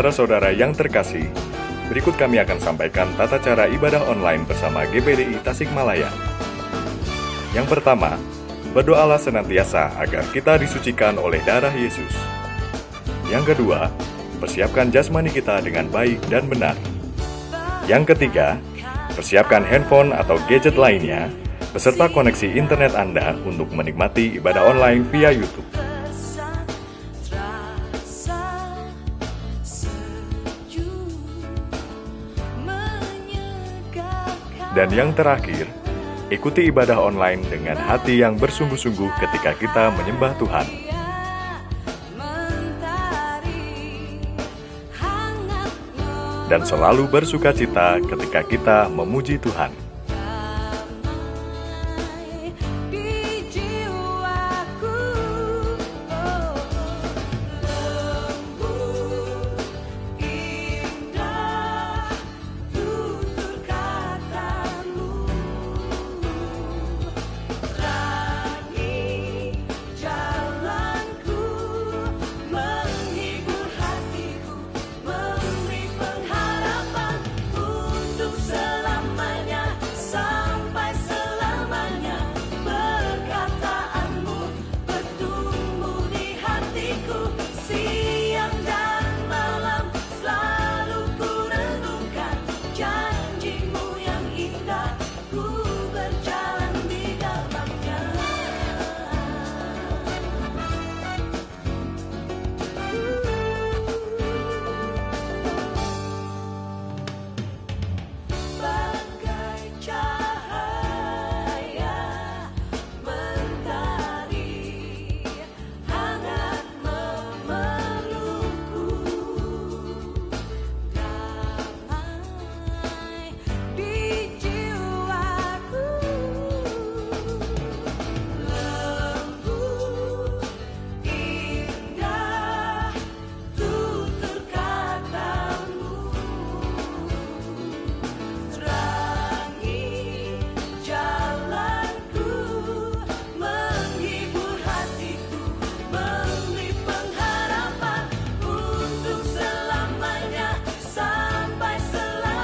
Saudara-saudara yang terkasih, berikut kami akan sampaikan tata cara ibadah online bersama GPDI Tasikmalaya. Yang pertama, berdoalah senantiasa agar kita disucikan oleh darah Yesus. Yang kedua, persiapkan jasmani kita dengan baik dan benar. Yang ketiga, persiapkan handphone atau gadget lainnya beserta koneksi internet Anda untuk menikmati ibadah online via YouTube. Dan yang terakhir, ikuti ibadah online dengan hati yang bersungguh-sungguh ketika kita menyembah Tuhan. Dan selalu bersukacita ketika kita memuji Tuhan.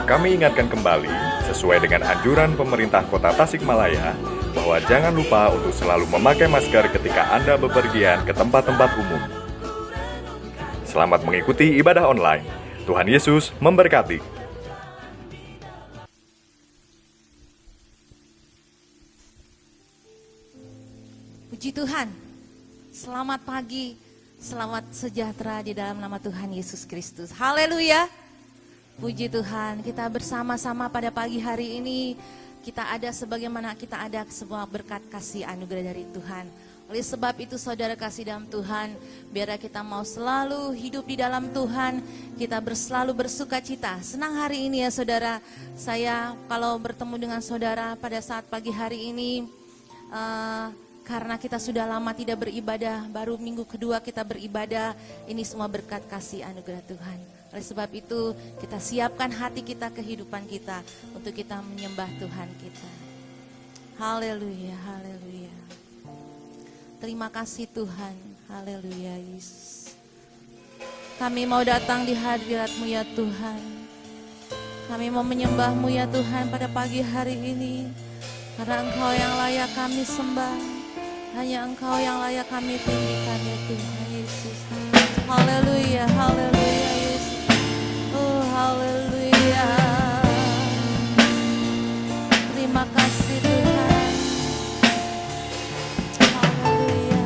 Kami ingatkan kembali, sesuai dengan anjuran pemerintah Kota Tasikmalaya, bahwa jangan lupa untuk selalu memakai masker ketika Anda bepergian ke tempat-tempat umum. Selamat mengikuti ibadah online. Tuhan Yesus memberkati. Puji Tuhan, selamat pagi, selamat sejahtera di dalam nama Tuhan Yesus Kristus. Haleluya. Puji Tuhan, kita bersama-sama pada pagi hari ini, kita ada sebagaimana kita ada semua berkat kasih anugerah dari Tuhan. Oleh sebab itu saudara kasih dalam Tuhan, biar kita mau selalu hidup di dalam Tuhan, kita selalu bersuka cita. Senang hari ini ya saudara, saya kalau bertemu dengan saudara pada saat pagi hari ini, karena kita sudah lama tidak beribadah, baru minggu kedua kita beribadah, ini semua berkat kasih anugerah Tuhan. Oleh sebab itu, kita siapkan hati kita, kehidupan kita, untuk kita menyembah Tuhan kita. Haleluya, haleluya. Terima kasih Tuhan, haleluya Yesus. Kami mau datang di hadirat-Mu ya Tuhan. Kami mau menyembah-Mu ya Tuhan pada pagi hari ini. Karena Engkau yang layak kami sembah. Hanya Engkau yang layak kami tinggikan ya Tuhan Yesus. Haleluya, haleluya Yesus. Oh haleluya. Terima kasih Tuhan. Haleluya.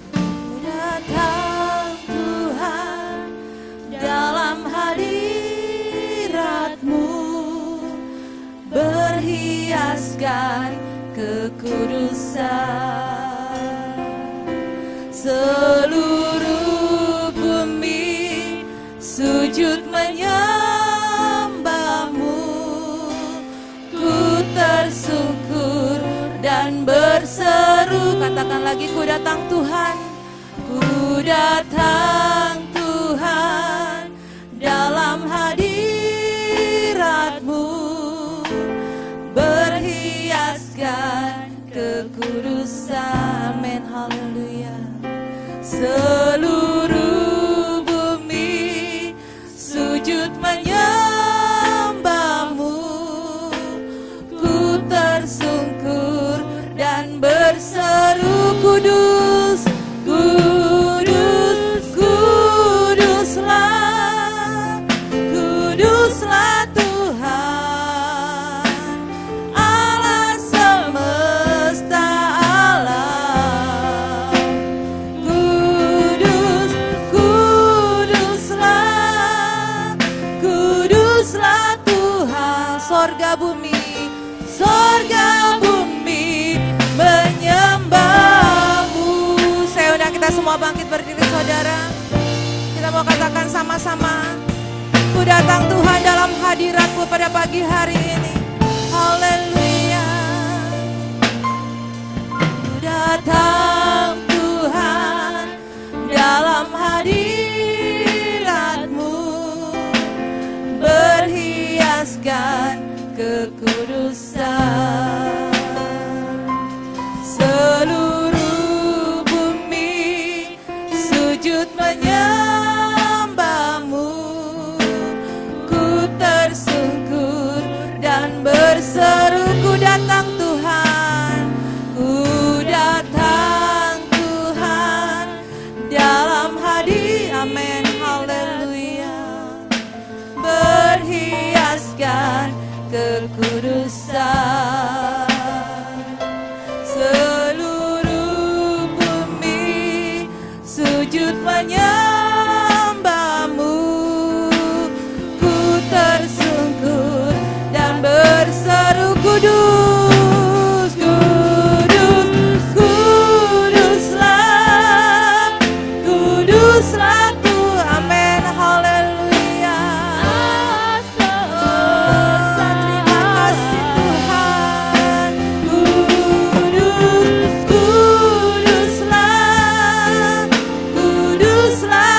Ku datang Tuhan dalam hadirat-Mu, berhiaskan kekudusan. Seluruh bumi sujud menyembah-Mu. Ku tersungkur dan berseru. Katakan lagi, ku datang Tuhan. Ku datang Tuhan dalam hadirat-Mu, berhiaskan kekudusan. Seluruh bumi sujud menyembahmu, ku tersungkur dan berseru kudus, kudus, kuduslah, kuduslah Tuhan, Allah semesta alam. Kudus, kuduslah, kuduslah Tuhan. Sorga bumi menyembahmu. Saya undang kita semua bangkit berdiri saudara. Kita mau katakan sama-sama, ku datang Tuhan dalam hadirat-Mu pada pagi hari ini. Haleluya. Ku datang Tuhan dalam hadirat-Mu, berhiaskan kekudusan. Seluruh bumi sujud menyembahmu, ku tersungkur dan berseru, ku datang Tuhan, ku datang Tuhan dalam hadirat. Amin, haleluya. Berhiaskan kekudusan. Seluruh bumi sujud menyembahmu, ku tersungkur dan berseru kudus, kudus, kuduslah, kuduslah Tuhan. Amin, haleluya. Terima kasih Tuhan. Kudus, kuduslah, kuduslah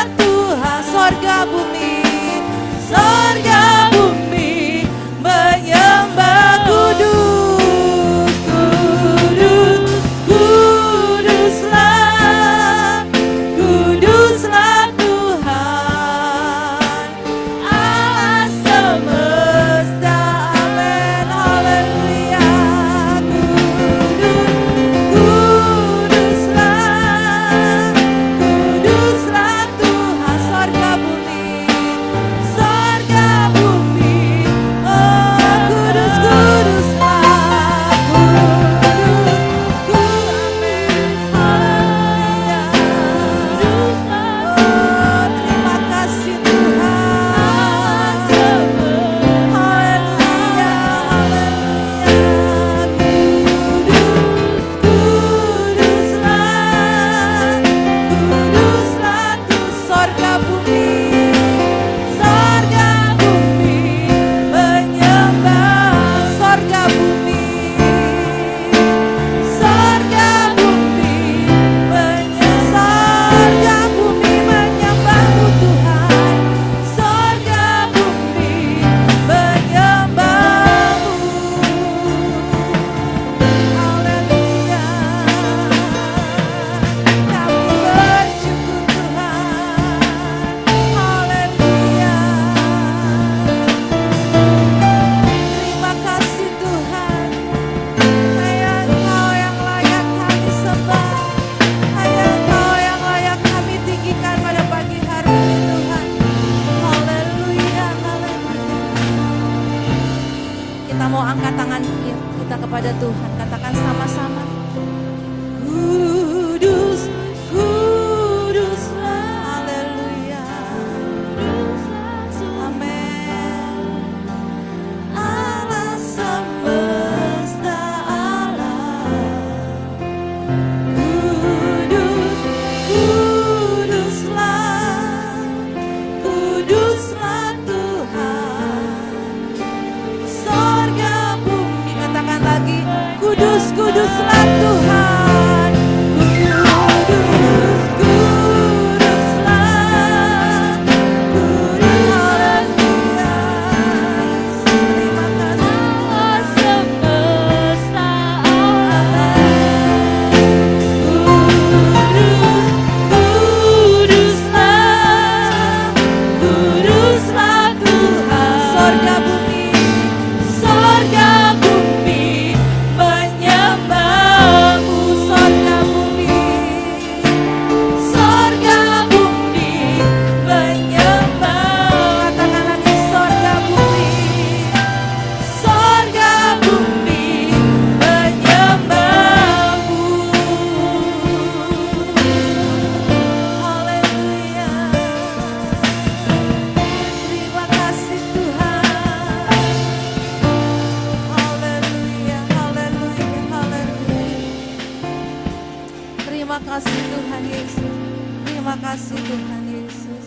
Terima kasih Tuhan Yesus.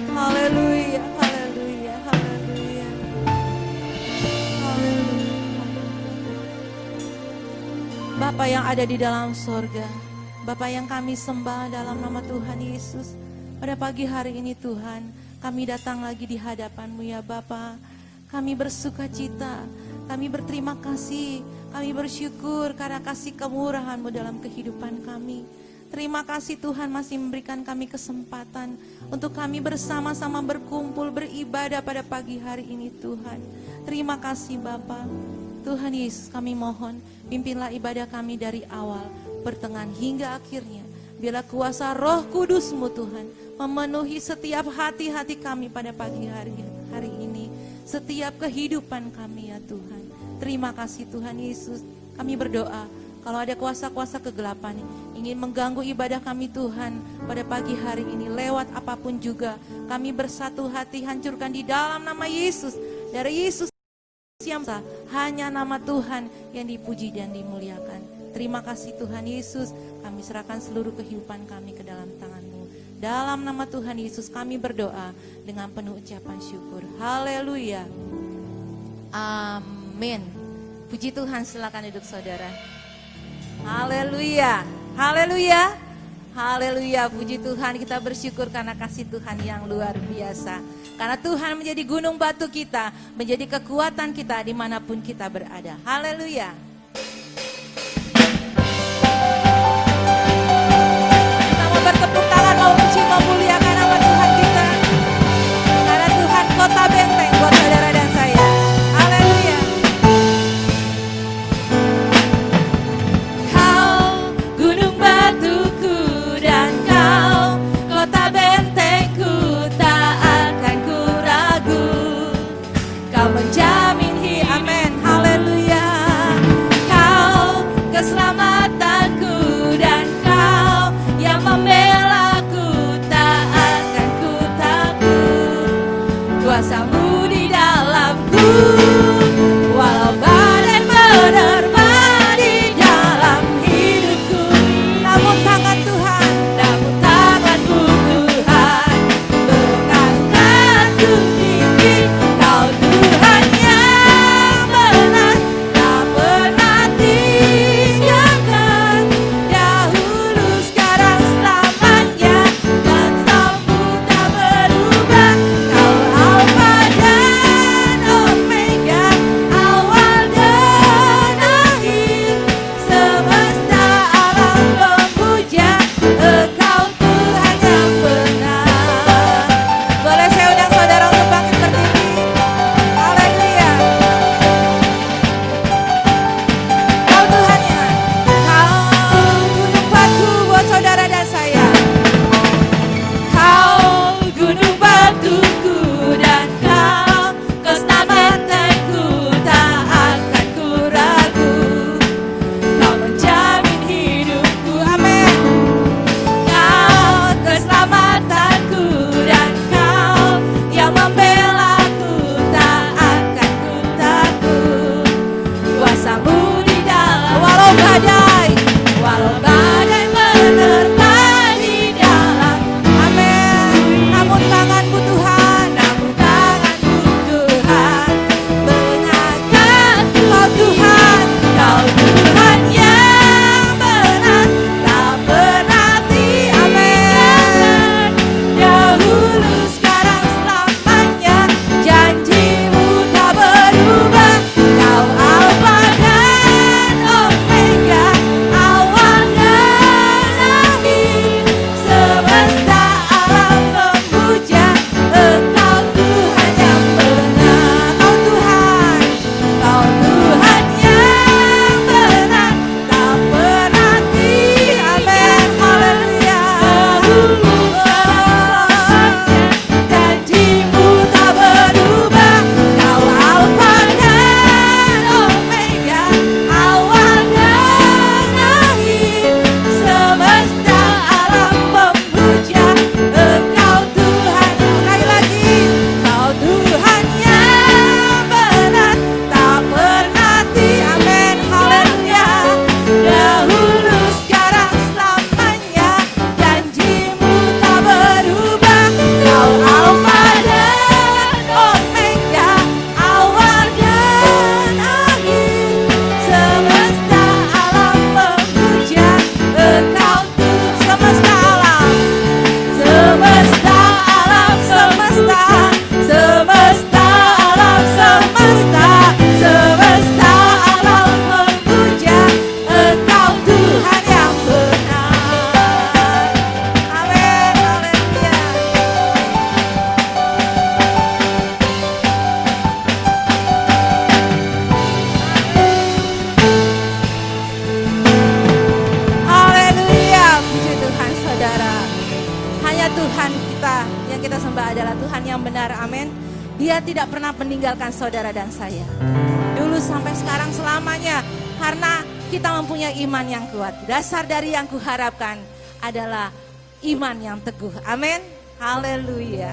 Haleluya, haleluya, haleluya. Haleluya. Bapa yang ada di dalam sorga, Bapa yang kami sembah dalam nama Tuhan Yesus. Pada pagi hari ini Tuhan, kami datang lagi di hadapan-Mu ya Bapa. Kami bersuka cita, kami berterima kasih, kami bersyukur karena kasih kemurahan-Mu dalam kehidupan kami. Terima kasih Tuhan masih memberikan kami kesempatan untuk kami bersama-sama berkumpul beribadah pada pagi hari ini Tuhan. Terima kasih Bapa. Tuhan Yesus kami mohon, pimpinlah ibadah kami dari awal, pertengahan hingga akhirnya. Biarlah kuasa Roh Kudus-Mu Tuhan memenuhi setiap hati-hati kami pada pagi hari ini. Setiap kehidupan kami ya Tuhan. Terima kasih Tuhan Yesus. Kami berdoa kalau ada kuasa-kuasa kegelapan ingin mengganggu ibadah kami Tuhan pada pagi hari ini lewat apapun juga, kami bersatu hati hancurkan di dalam nama Yesus. Dari Yesus yang sah, hanya nama Tuhan yang dipuji dan dimuliakan. Terima kasih Tuhan Yesus, kami serahkan seluruh kehidupan kami ke dalam tangan-Mu. Dalam nama Tuhan Yesus kami berdoa dengan penuh ucapan syukur. Haleluya. Amin. Puji Tuhan, silakan duduk saudara. Haleluya. Haleluya. Haleluya. Puji Tuhan, kita bersyukur karena kasih Tuhan yang luar biasa. Karena Tuhan menjadi gunung batu kita, menjadi kekuatan kita dimanapun kita berada. Haleluya. Kita mau bertepuk tangan, mau puji, memuliakan nama Tuhan kita. Karena Tuhan kota benteng buat saudara dan saya. Haleluya. Kau gunung batuku dan kau kota bentengku, tak akan ku ragu. Kau menjamin amin. Haleluya. Hanya Tuhan kita yang kita sembah adalah Tuhan yang benar, amin. Dia tidak pernah meninggalkan saudara dan saya, dulu sampai sekarang selamanya, karena kita mempunyai iman yang kuat. Dasar dari yang kuharapkan adalah iman yang teguh, amin. Haleluya.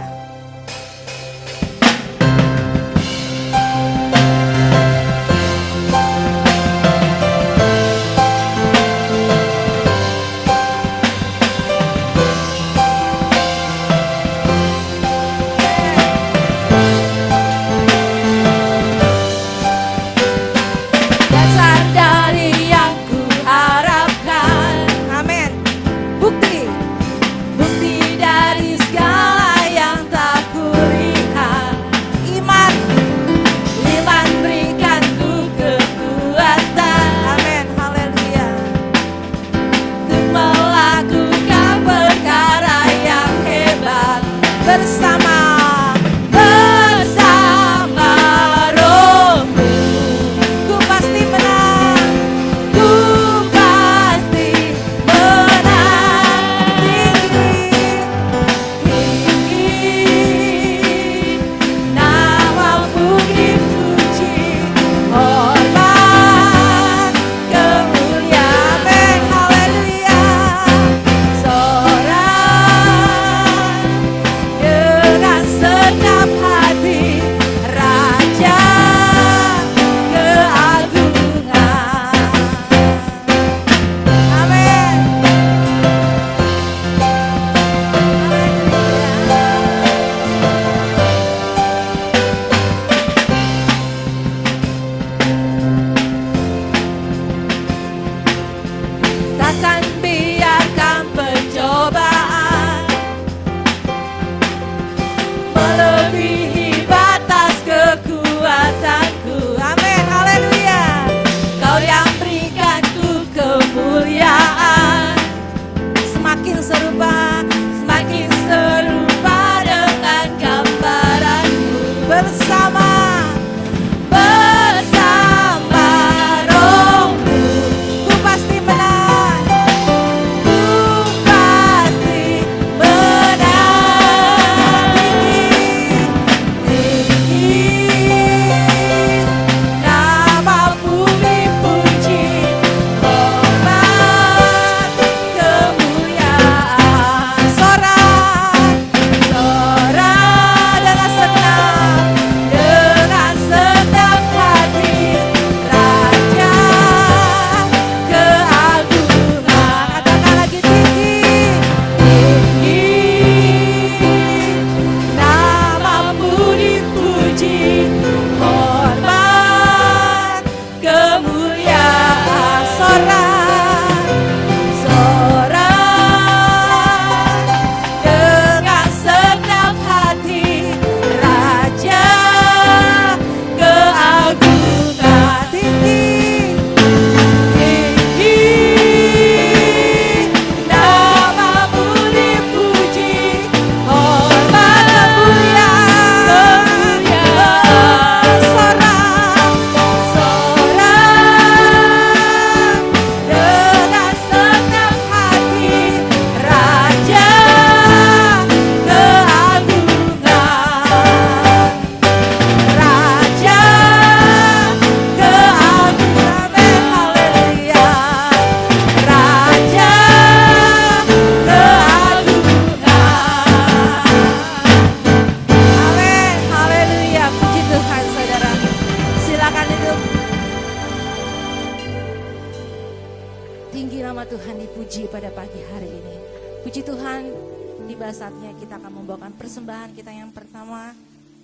Tiba saatnya kita akan membawakan persembahan kita yang pertama.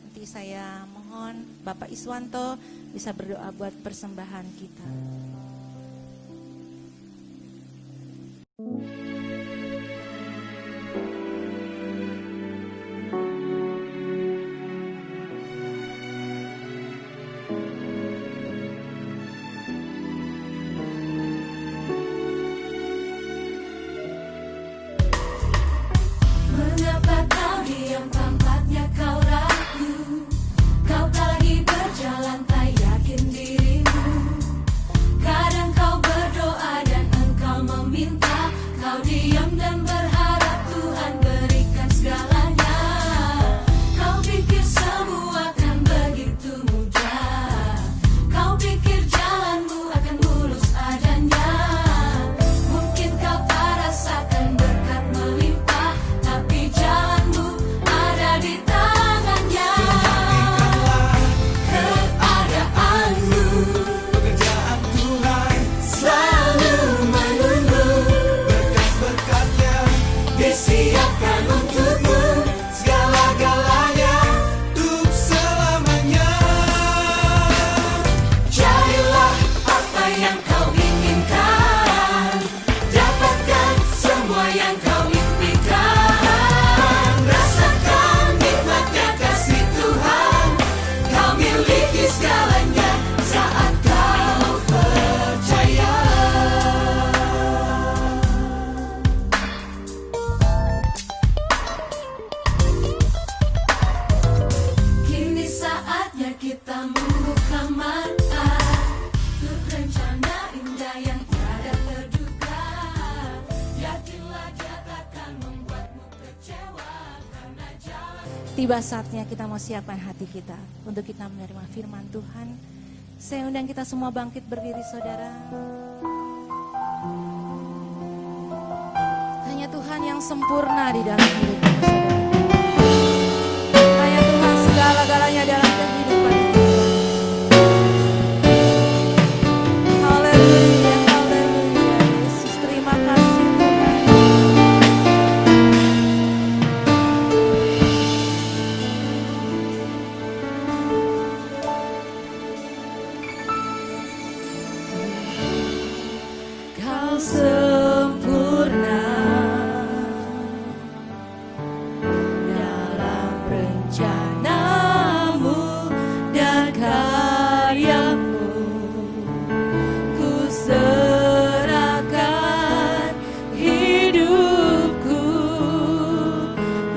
Nanti saya mohon Bapak Iswanto bisa berdoa buat persembahan kita. Mengapa kau diam, tampaknya kau ragu. Kau tak lagi berjalan, tak yakin dirimu. Kadang kau berdoa dan engkau meminta, kau siapkan untukmu segala-galanya untuk selamanya. Carilah apa yang kau inginkan, dapatkan semua yang kau impikan. Rasakan nikmatnya kasih Tuhan, kau miliki segalanya saat kau percaya. Kini saatnya kita membuka mata untuk rencana indah yang tiada terduga. Yakinlah dia takkan membuatmu kecewa karena jalan. Tiba saatnya kita mau siapkan hati kita untuk kita menerima firman Tuhan. Saya undang kita semua bangkit berdiri, saudara. Hanya Tuhan yang sempurna di dalam hidup kita, saudara. Hanya Tuhan segala-galanya dalam kehidupan kita. Haleluya, haleluya. Yesus, terima kasih Tuhan. Kau sempurna dalam rencanamu dan karyamu. Ku serahkan hidupku,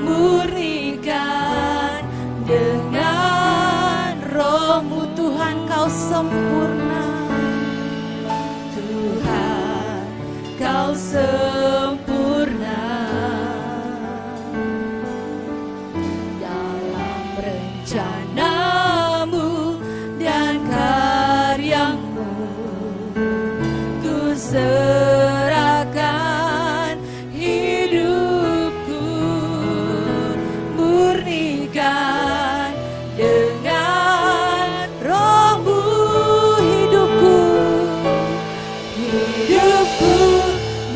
murnikan dengan roh-Mu. Tuhan, Kau sempurna. Tuhan, Kau sempurna dalam rencanamu dan karyamu. Ku serahkan hidupku, murnikan dengan roh-Mu. Hidupku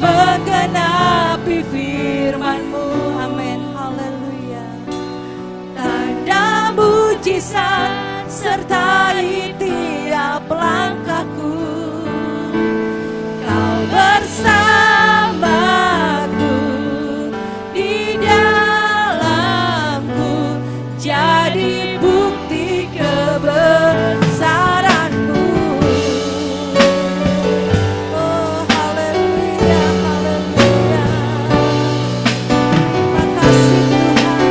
menggenapi firman-Mu. Amin, haleluya. Tanda mujizat sertai tiap langkahku. Kau bersamaku di dalamku, jadi bukti kebesaran-Mu. Oh, haleluya, haleluya. Terima kasih Tuhan.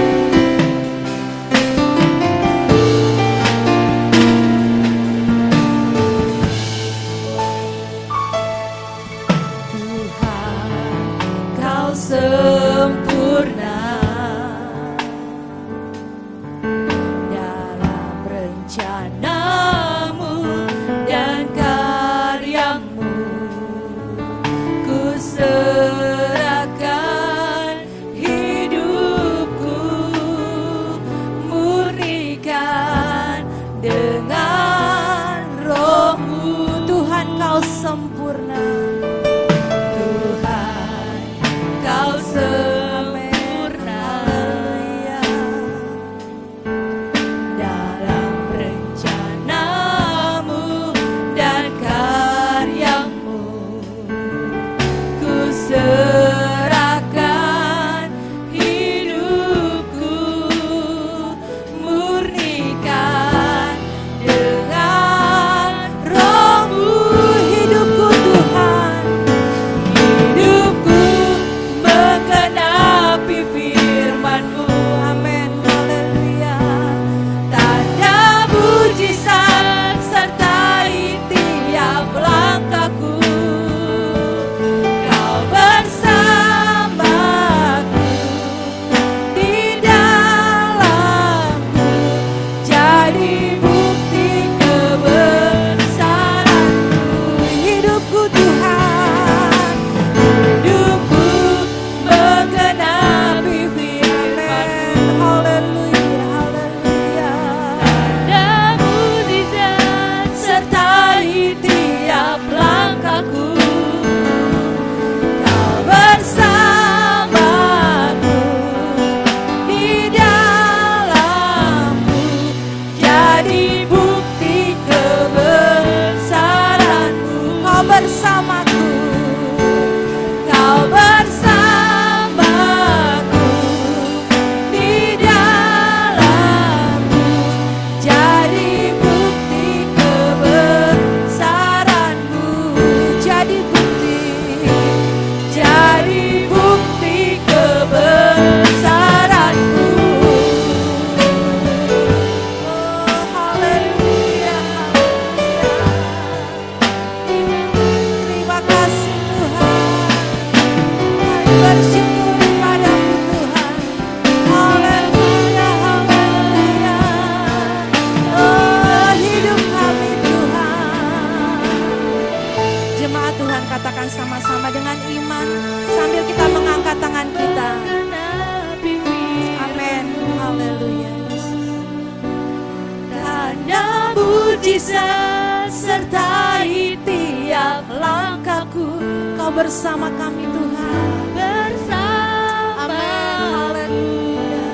mujizat sertai tiap langkahku. Kau bersama kami Tuhan. Bersama. Haleluya.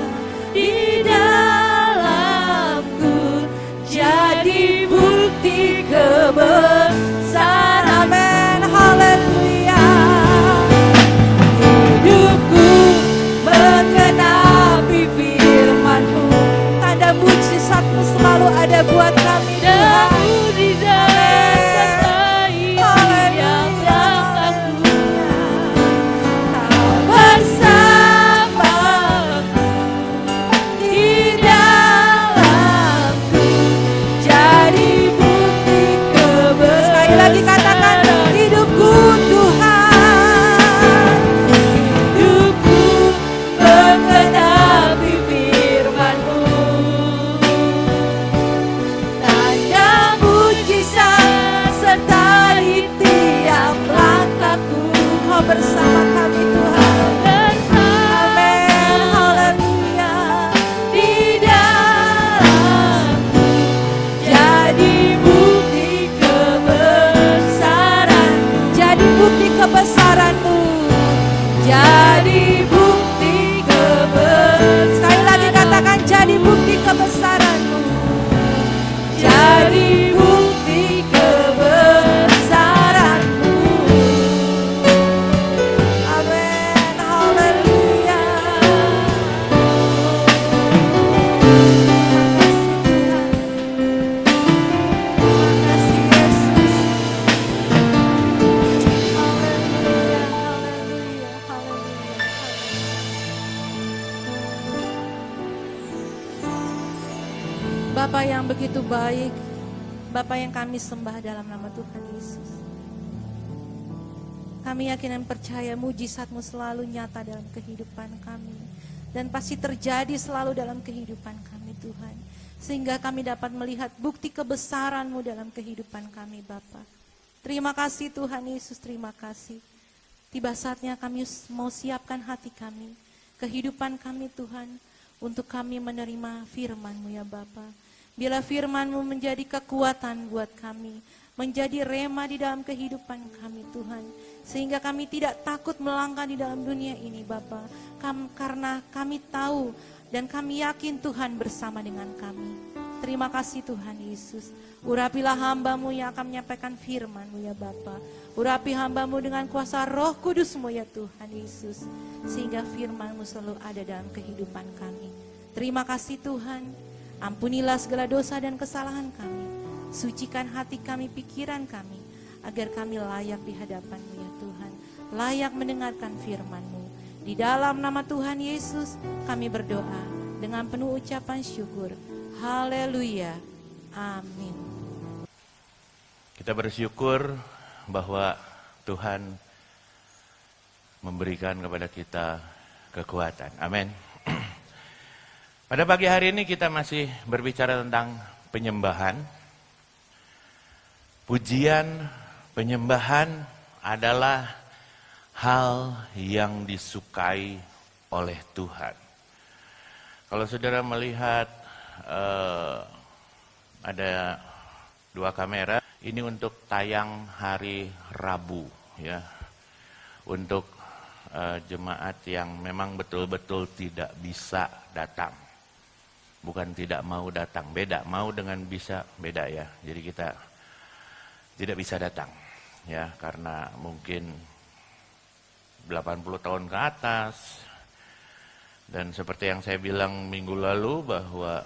Di dalamku jadi bukti kebesaran. Amin. Haleluya. Hidupku menggenapi firman-Mu. Tanda mujizat-Mu selalu ada buat kami Tuhan. Bersama kami Tuhan. Amin. Haleluya. Di dalamku jadi bukti kebesaran. Jadi bukti kebesaran-Mu. Jadi bukti kebesaran. Sekali lagi katakan jadi bukti kebesaran-Mu. Jadi bukti kebesaran-Mu. Amin. Haleluya. Terima kasih Yesus. Haleluya. Haleluya. Haleluya. Bapa yang begitu baik, Bapa yang kami sembah dalam nama Tuhan Yesus. Kami yakin dan percaya mujizat-Mu selalu nyata dalam kehidupan kami. Dan pasti terjadi selalu dalam kehidupan kami Tuhan. Sehingga kami dapat melihat bukti kebesaran-Mu dalam kehidupan kami Bapa. Terima kasih Tuhan Yesus, terima kasih. Tiba saatnya kami mau siapkan hati kami, kehidupan kami Tuhan, untuk kami menerima firman-Mu ya Bapa. Bila firman-Mu menjadi kekuatan buat kami, menjadi rema di dalam kehidupan kami Tuhan, sehingga kami tidak takut melangkah di dalam dunia ini Bapa, karena kami tahu dan kami yakin Tuhan bersama dengan kami. Terima kasih Tuhan Yesus. Urapilah hamba-Mu yang akan menyampaikan firman-Mu ya Bapa. Urapi hamba-Mu dengan kuasa Roh Kudus-Mu ya Tuhan Yesus, sehingga firman-Mu selalu ada dalam kehidupan kami. Terima kasih Tuhan. Ampunilah segala dosa dan kesalahan kami. Sucikan hati kami, pikiran kami, agar kami layak di hadapan-Mu ya Tuhan. Layak mendengarkan firman-Mu. Di dalam nama Tuhan Yesus kami berdoa dengan penuh ucapan syukur. Haleluya. Amin. Kita bersyukur bahwa Tuhan memberikan kepada kita kekuatan. Amin. Pada pagi hari ini kita masih berbicara tentang penyembahan. Pujian, penyembahan adalah hal yang disukai oleh Tuhan. Kalau saudara melihat ada dua kamera, ini untuk tayang hari Rabu ya. Untuk jemaat yang memang betul-betul tidak bisa datang. Bukan tidak mau datang, beda. Mau dengan bisa beda ya. Jadi kita tidak bisa datang ya, karena mungkin 80 tahun ke atas. Dan seperti yang saya bilang minggu lalu bahwa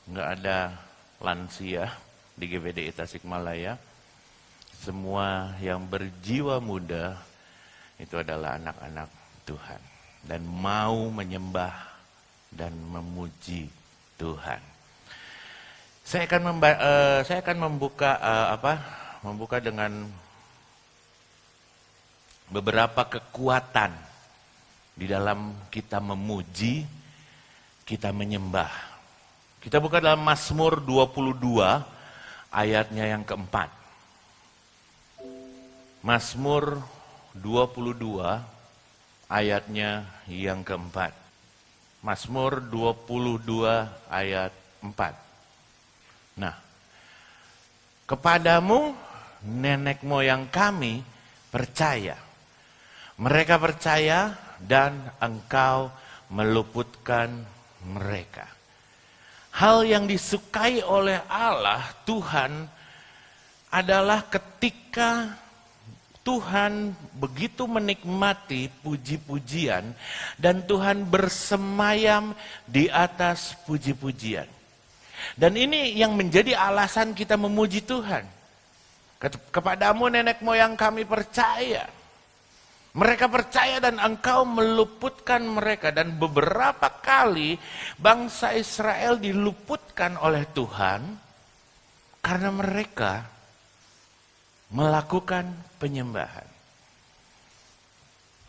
nggak ada lansia di GBDI Tasikmalaya. Semua yang berjiwa muda itu adalah anak-anak Tuhan dan mau menyembah dan memuji Tuhan. Saya akan membuka dengan beberapa kekuatan di dalam kita memuji, kita menyembah. Kita buka dalam Mazmur 22 ayatnya yang keempat. Mazmur 22 ayatnya yang keempat. Mazmur 22 ayat 4. Nah, kepadamu nenek moyang kami percaya. Mereka percaya dan engkau meluputkan mereka. Hal yang disukai oleh Allah, Tuhan, adalah ketika Tuhan begitu menikmati puji-pujian dan Tuhan bersemayam di atas puji-pujian. Dan ini yang menjadi alasan kita memuji Tuhan. Kepadamu nenek moyang kami percaya. Mereka percaya dan engkau meluputkan mereka. Dan beberapa kali bangsa Israel diluputkan oleh Tuhan karena mereka melakukan penyembahan.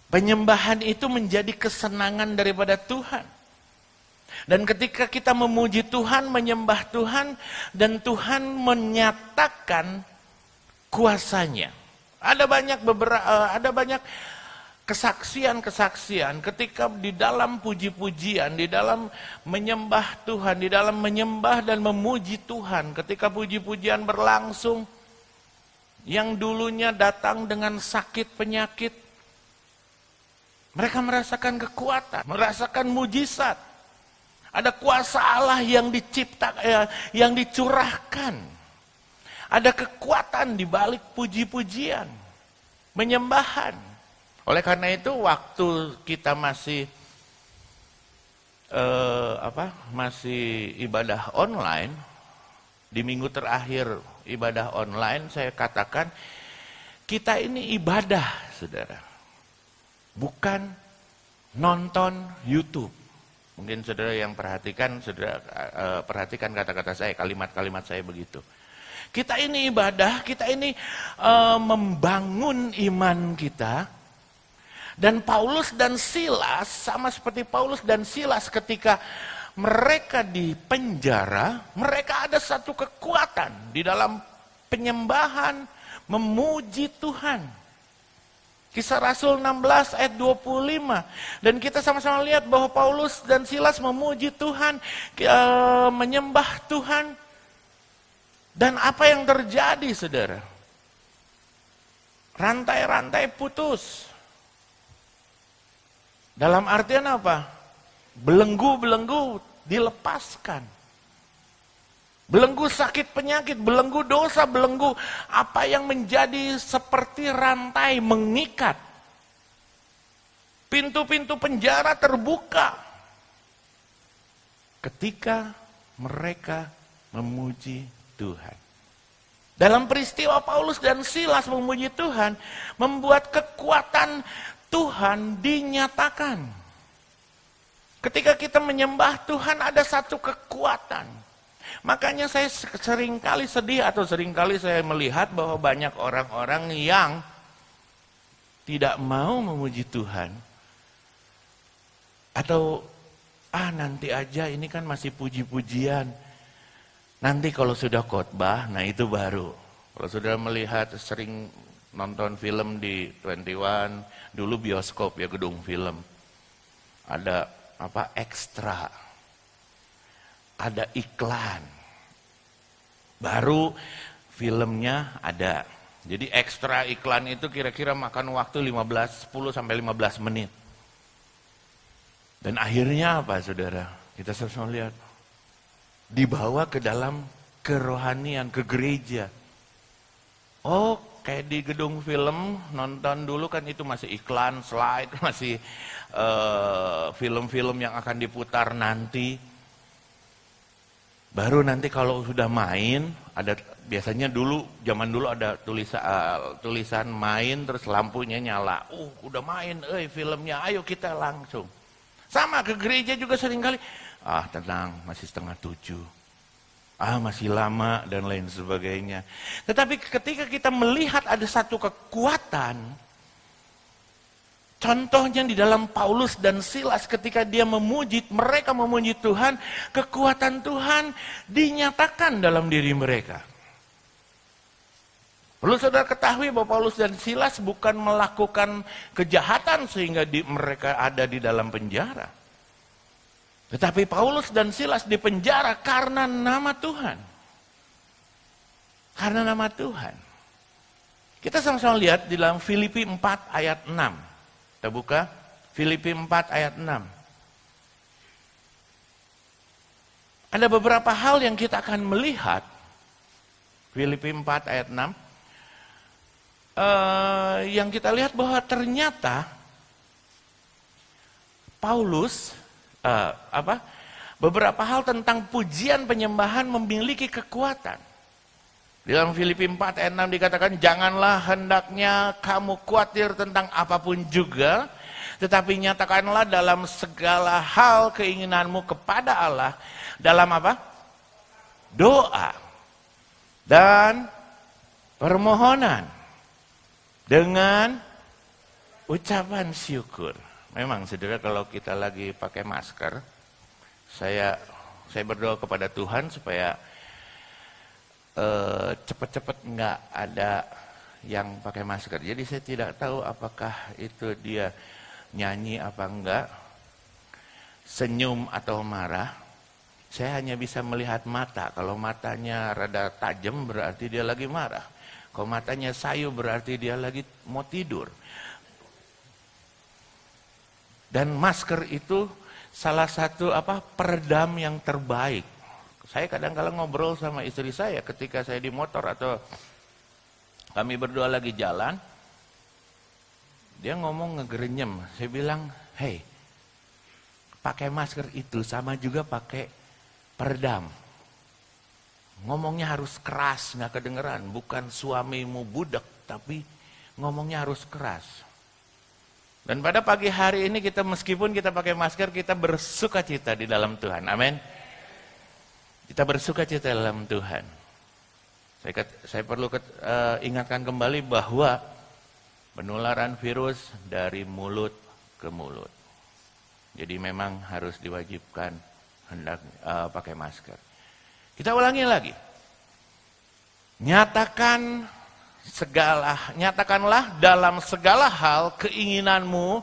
Penyembahan itu menjadi kesenangan daripada Tuhan. Dan ketika kita memuji Tuhan, menyembah Tuhan, dan Tuhan menyatakan kuasanya. Ada banyak kesaksian-kesaksian ketika di dalam puji-pujian, di dalam menyembah Tuhan, di dalam menyembah dan memuji Tuhan, ketika puji-pujian berlangsung, yang dulunya datang dengan sakit penyakit, mereka merasakan kekuatan, merasakan mujizat. Ada kuasa Allah yang diciptakan, yang dicurahkan. Ada kekuatan di balik puji-pujian, menyembahan. Oleh karena itu waktu kita masih ibadah online, di minggu terakhir ibadah online, saya katakan kita ini ibadah, saudara. Bukan nonton YouTube. Mungkin saudara yang perhatikan, saudara perhatikan kata-kata saya, kalimat-kalimat saya begitu. Kita ini ibadah, kita ini membangun iman kita. Dan Paulus dan Silas, sama seperti Paulus dan Silas ketika mereka di penjara, mereka ada satu kekuatan di dalam penyembahan, memuji Tuhan. Kisah Rasul 16 ayat 25. Dan kita sama-sama lihat bahwa Paulus dan Silas memuji Tuhan, menyembah Tuhan. Dan apa yang terjadi, saudara? Rantai-rantai putus. Dalam artian apa? Belenggu-belenggu dilepaskan. Belenggu sakit penyakit, belenggu dosa, belenggu apa yang menjadi seperti rantai mengikat. Pintu-pintu penjara terbuka. Ketika mereka memuji Tuhan. Dalam peristiwa Paulus dan Silas memuji Tuhan, membuat kekuatan Tuhan dinyatakan. Ketika kita menyembah Tuhan ada satu kekuatan. Makanya saya seringkali sedih atau seringkali saya melihat bahwa banyak orang-orang yang tidak mau memuji Tuhan. Atau nanti aja ini kan masih puji-pujian. Nanti kalau sudah khotbah, nah itu baru. Kalau sudah melihat sering nonton film di 21, dulu bioskop ya, gedung film. Ada ekstra. Ada iklan. Baru filmnya ada. Jadi ekstra iklan itu kira-kira makan waktu 10 sampai 15 menit. Dan akhirnya apa, saudara? Kita sama-sama lihat. Dibawa ke dalam kerohanian, ke gereja. Oh, kayak di gedung film, nonton dulu kan itu masih iklan, slide, masih film-film yang akan diputar nanti. Baru nanti kalau sudah main, ada biasanya zaman dulu ada tulisan main, terus lampunya nyala. Udah main, filmnya, ayo kita langsung. Sama ke gereja juga seringkali. Tenang, masih 6:30. Masih lama dan lain sebagainya. Tetapi ketika kita melihat ada satu kekuatan, contohnya di dalam Paulus dan Silas ketika mereka memuji Tuhan, kekuatan Tuhan dinyatakan dalam diri mereka. Perlu saudara ketahui bahwa Paulus dan Silas bukan melakukan kejahatan sehingga mereka ada di dalam penjara. Tetapi Paulus dan Silas dipenjara karena nama Tuhan. Karena nama Tuhan. Kita sama-sama lihat di dalam Filipi 4 ayat 6. Kita buka Filipi 4 ayat 6. Ada beberapa hal yang kita akan melihat. Filipi 4 ayat 6. Yang kita lihat bahwa ternyata Paulus beberapa hal tentang pujian penyembahan memiliki kekuatan. Di dalam Filipi 4 ayat 6 dikatakan, janganlah hendaknya kamu khawatir tentang apapun juga, tetapi nyatakanlah dalam segala hal keinginanmu kepada Allah dalam apa? Doa dan permohonan dengan ucapan syukur. Memang saudara, kalau kita lagi pakai masker, saya berdoa kepada Tuhan supaya cepat-cepat nggak ada yang pakai masker. Jadi saya tidak tahu apakah itu dia nyanyi apa enggak, senyum atau marah. Saya hanya bisa melihat mata. Kalau matanya rada tajam berarti dia lagi marah. Kalau matanya sayu berarti dia lagi mau tidur. Dan masker itu salah satu peredam yang terbaik. Saya kadang-kadang ngobrol sama istri saya ketika saya di motor atau kami berdua lagi jalan. Dia ngomong ngegerenyem. Saya bilang, hey, pakai masker itu sama juga pakai peredam. Ngomongnya harus keras, nggak kedengeran. Bukan suamimu budak, tapi ngomongnya harus keras. Dan pada pagi hari ini meskipun kita pakai masker, kita bersukacita di dalam Tuhan. Amin. Kita bersukacita dalam Tuhan. Saya perlu ingatkan kembali bahwa penularan virus dari mulut ke mulut. Jadi memang harus diwajibkan pakai masker. Kita ulangi lagi. Nyatakanlah dalam segala hal keinginanmu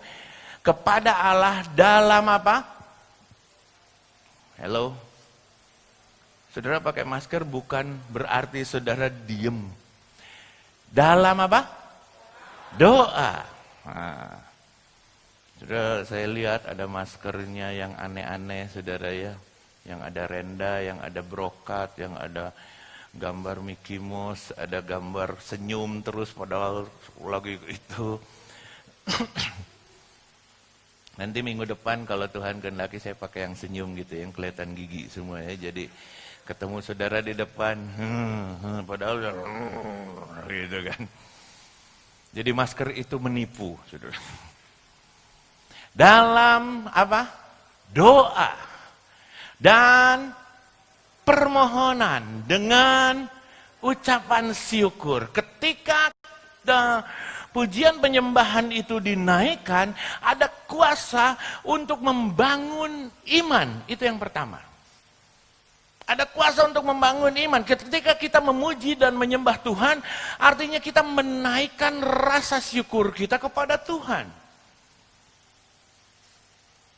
kepada Allah dalam apa? Hello. Saudara pakai masker bukan berarti saudara diem. Dalam apa? Doa. Nah, saudara, saya lihat ada maskernya yang aneh-aneh, saudara ya. Yang ada renda, yang ada brokat, yang ada gambar Mickey Mouse, ada gambar senyum terus padahal lagi itu. Nanti minggu depan kalau Tuhan kehendaki saya pakai yang senyum gitu, yang kelihatan gigi semuanya. Jadi ketemu saudara di depan, padahal gitu kan. Jadi masker itu menipu, saudara. Dalam apa? Doa dan permohonan dengan ucapan syukur. Ketika pujian penyembahan itu dinaikkan, ada kuasa untuk membangun iman. Itu yang pertama. Ada kuasa untuk membangun iman. Ketika kita memuji dan menyembah Tuhan, artinya kita menaikkan rasa syukur kita kepada Tuhan.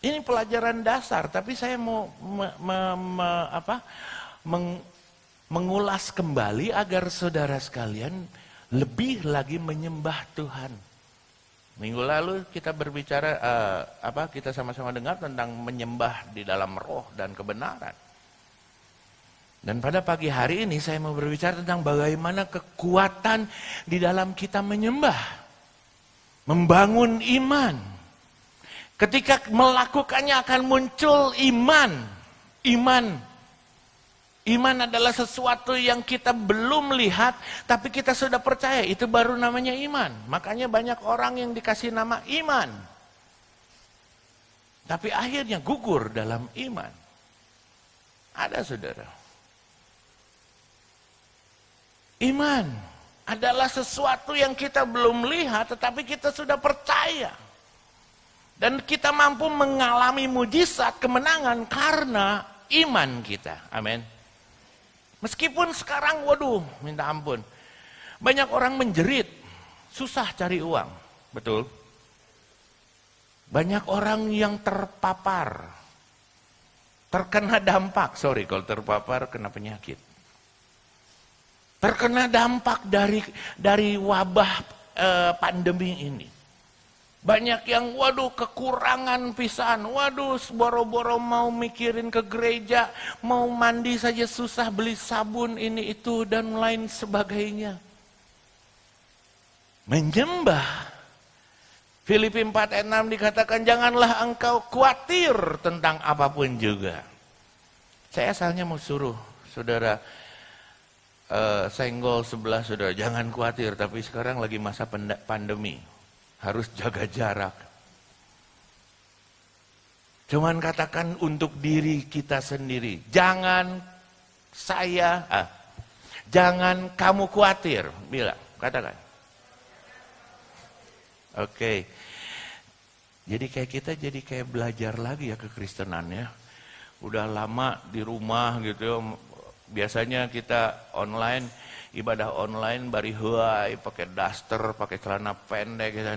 Ini pelajaran dasar, tapi saya mau mengulas kembali agar saudara sekalian lebih lagi menyembah Tuhan. Minggu lalu kita berbicara, kita sama-sama dengar tentang menyembah di dalam roh dan kebenaran. Dan pada pagi hari ini saya mau berbicara tentang bagaimana kekuatan di dalam kita menyembah. Membangun iman. Ketika melakukannya akan muncul iman. Iman adalah sesuatu yang kita belum lihat, tapi kita sudah percaya. Itu baru namanya iman. Makanya banyak orang yang dikasih nama iman. Tapi akhirnya gugur dalam iman. Ada saudara. Iman adalah sesuatu yang kita belum lihat, tetapi kita sudah percaya. Dan kita mampu mengalami mujizat kemenangan karena iman kita. Amin. Meskipun sekarang, minta ampun. Banyak orang menjerit, susah cari uang. Betul? Banyak orang yang terpapar. Terkena dampak, kalau terpapar kena penyakit. terkena dampak dari wabah pandemi ini. Banyak yang waduh kekurangan pisan, waduh boro-boro mau mikirin ke gereja, mau mandi saja susah, beli sabun ini itu dan lain sebagainya. Menyembah. Filipi 4 ayat 6 dikatakan janganlah engkau khawatir tentang apapun juga. Saya asalnya mau suruh saudara senggol sebelah saudara, jangan khawatir, tapi sekarang lagi masa pandemi. Harus jaga jarak. Cuman katakan untuk diri kita sendiri. Jangan kamu khawatir. Bilang, katakan. Oke. Jadi kita kayak belajar lagi ya kekristenannya. Udah lama di rumah gitu ya. Biasanya kita online, ibadah online bari huai, pakai daster, pakai celana pendek gitu.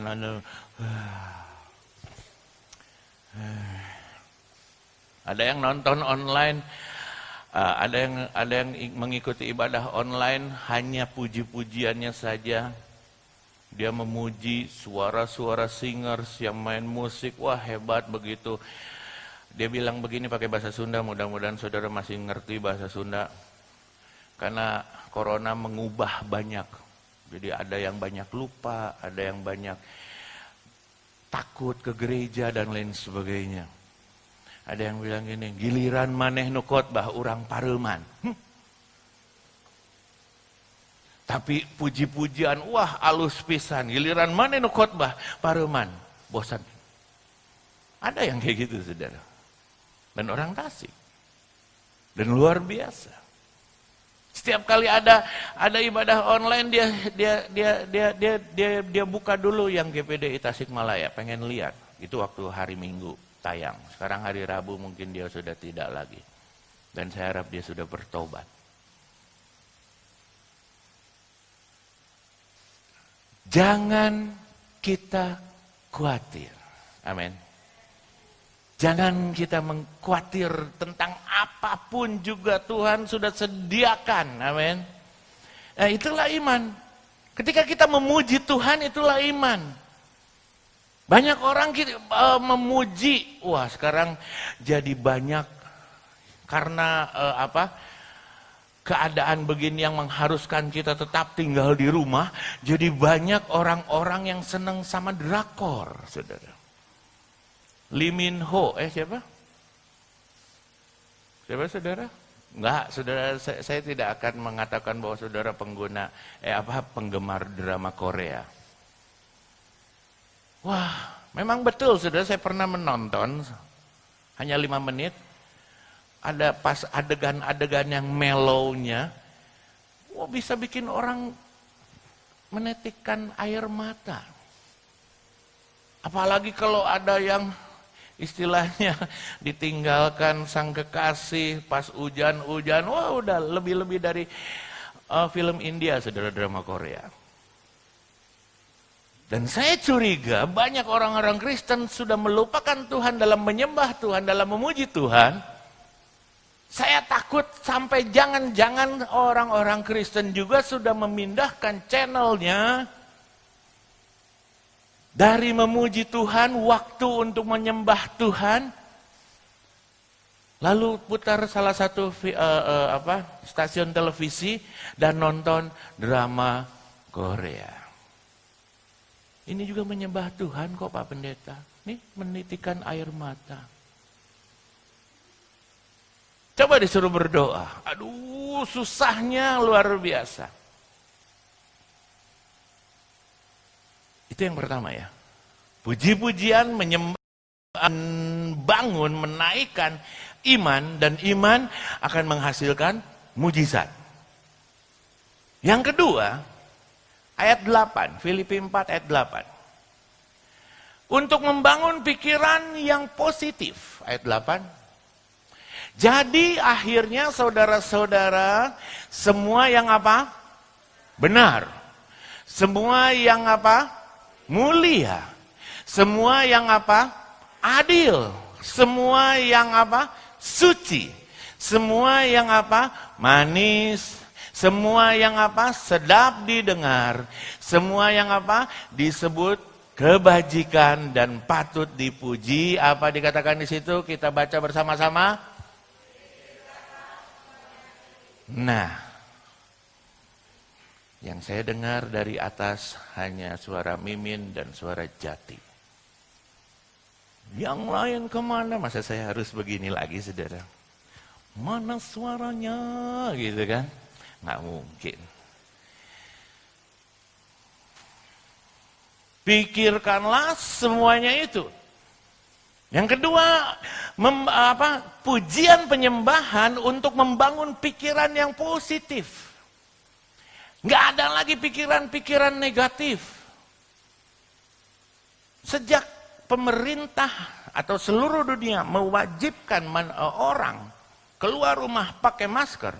Ada yang nonton online, ada yang mengikuti ibadah online hanya puji-pujiannya saja. Dia memuji suara-suara singers yang main musik, wah hebat begitu. Dia bilang begini pakai bahasa Sunda, mudah-mudahan saudara masih ngerti bahasa Sunda. Karena corona mengubah banyak. Jadi ada yang banyak lupa, ada yang banyak takut ke gereja dan lain sebagainya. Ada yang bilang gini, giliran maneh nu khotbah urang pareuman. Tapi puji-pujian, wah alus pisan. Giliran maneh nu khotbah pareuman, bosan. Ada yang kayak gitu, saudara. Dan orang Tasik. Dan luar biasa. Setiap kali ada ibadah online dia buka dulu yang GPDI Tasikmalaya, pengen lihat. Itu waktu hari Minggu tayang. Sekarang hari Rabu mungkin dia sudah tidak lagi. Dan saya harap dia sudah bertobat. Jangan kita khawatir. Amin. Jangan kita mengkhawatir tentang apapun juga Tuhan sudah sediakan. Amin. Nah, itulah iman. Ketika kita memuji Tuhan, itulah iman. Banyak orang memuji, wah sekarang jadi banyak karena keadaan begini yang mengharuskan kita tetap tinggal di rumah. Jadi banyak orang-orang yang senang sama drakor, saudara. Lee Min Ho, siapa? Siapa saudara? Enggak, saudara, saya tidak akan mengatakan bahwa saudara pengguna, penggemar drama Korea. Wah, memang betul saudara, saya pernah menonton, hanya 5 menit, ada pas adegan-adegan yang mellow-nya, bisa bikin orang menetikkan air mata. Apalagi kalau ada yang istilahnya ditinggalkan sang kekasih pas hujan-hujan, wah udah lebih-lebih dari film India, saudara, drama Korea. Dan saya curiga banyak orang-orang Kristen sudah melupakan Tuhan dalam menyembah Tuhan, dalam memuji Tuhan. Saya takut sampai jangan-jangan orang-orang Kristen juga sudah memindahkan channelnya dari memuji Tuhan, waktu untuk menyembah Tuhan, lalu putar salah satu stasiun televisi dan nonton drama Korea. Ini juga menyembah Tuhan kok Pak Pendeta. Nih menitikan air mata. Coba disuruh berdoa. Aduh susahnya luar biasa. Itu yang pertama ya. Puji-pujian membangun, menaikkan iman, dan iman akan menghasilkan mujizat. Yang kedua, ayat 8, Filipi 4 ayat 8. Untuk membangun pikiran yang positif, ayat 8. Jadi akhirnya saudara-saudara, semua yang benar. Semua yang mulia. Semua yang adil. Semua yang suci. Semua yang manis. Semua yang apa? Sedap didengar. Semua yang apa? Disebut kebajikan dan patut dipuji. Apa dikatakan di situ? Kita baca bersama-sama. Nah, yang saya dengar dari atas hanya suara Mimin dan suara Jati. Yang lain kemana? Masa saya harus begini lagi, saudara? Mana suaranya? Gitu kan? Nggak mungkin. Pikirkanlah semuanya itu. Yang kedua, pujian penyembahan untuk membangun pikiran yang positif. Nggak ada lagi pikiran-pikiran negatif. Sejak pemerintah atau seluruh dunia mewajibkan orang keluar rumah pakai masker,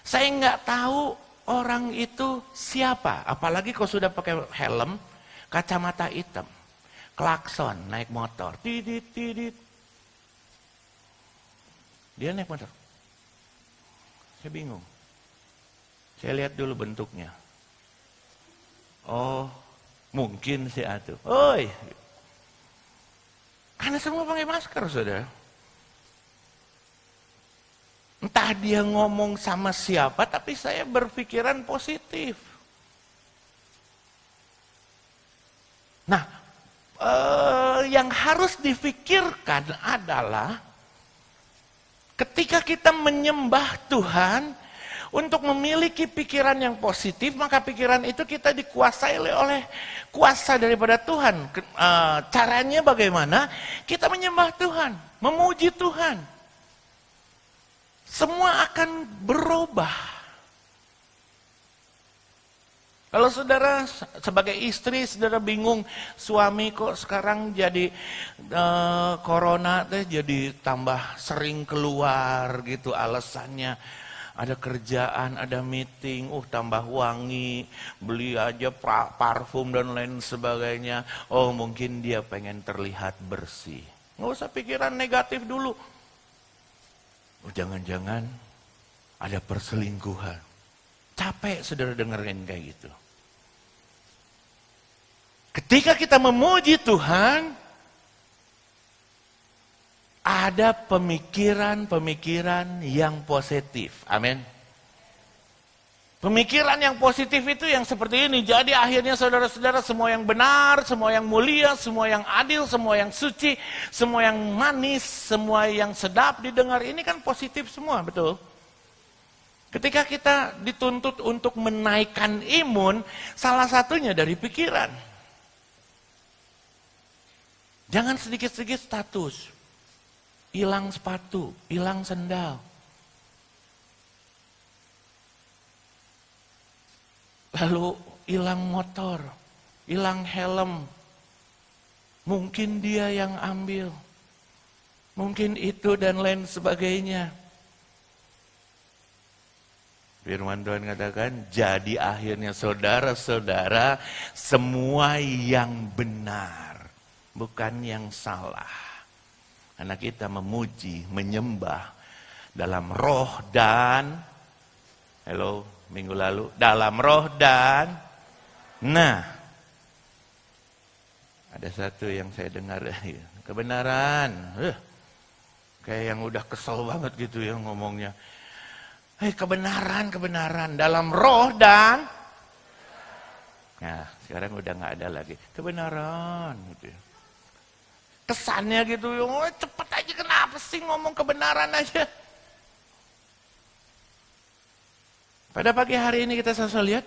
saya nggak tahu orang itu siapa. Apalagi kalau sudah pakai helm, kacamata hitam, klakson, naik motor, tidit, tidit. Dia naik motor. Saya bingung. Saya lihat dulu bentuknya. Oh, mungkin si Atu. Oi. Karena semua pakai masker, saudara. Entah dia ngomong sama siapa, tapi saya berpikiran positif. Nah, yang harus difikirkan adalah ketika kita menyembah Tuhan, untuk memiliki pikiran yang positif, maka pikiran itu kita dikuasai oleh kuasa daripada Tuhan. Caranya bagaimana? Kita menyembah Tuhan, memuji Tuhan. Semua akan berubah. Kalau saudara sebagai istri, saudara bingung, suami kok sekarang jadi corona jadi tambah sering keluar gitu alasannya. Ada kerjaan, ada meeting, tambah wangi, beli aja parfum dan lain sebagainya. Oh, mungkin dia pengen terlihat bersih. Nggak usah pikiran negatif dulu. Oh, jangan-jangan ada perselingkuhan. Capek saudara dengerin kayak gitu. Ketika kita memuji Tuhan, ada pemikiran-pemikiran yang positif. Amin. Pemikiran yang positif itu yang seperti ini. Jadi akhirnya saudara-saudara, semua yang benar, semua yang mulia, semua yang adil, semua yang suci, semua yang manis, semua yang sedap didengar, ini kan positif semua, betul? Ketika kita dituntut untuk menaikkan imun, salah satunya dari pikiran. Jangan sedikit-sedikit status. Hilang sepatu, hilang sendal. Lalu hilang motor, hilang helm. Mungkin dia yang ambil. Mungkin itu dan lain sebagainya. Firman Tuhan katakan, jadi akhirnya saudara-saudara, semua yang benar, bukan yang salah. Karena kita memuji, menyembah dalam roh dan, minggu lalu, dalam roh dan, nah, ada satu yang saya dengar, kebenaran, kayak yang udah kesel banget gitu ya ngomongnya. Kebenaran, dalam roh dan, nah sekarang udah gak ada lagi, kebenaran gitu ya. Kesannya gitu, cepet aja, kenapa sih ngomong kebenaran aja. Pada pagi hari ini kita selalu lihat,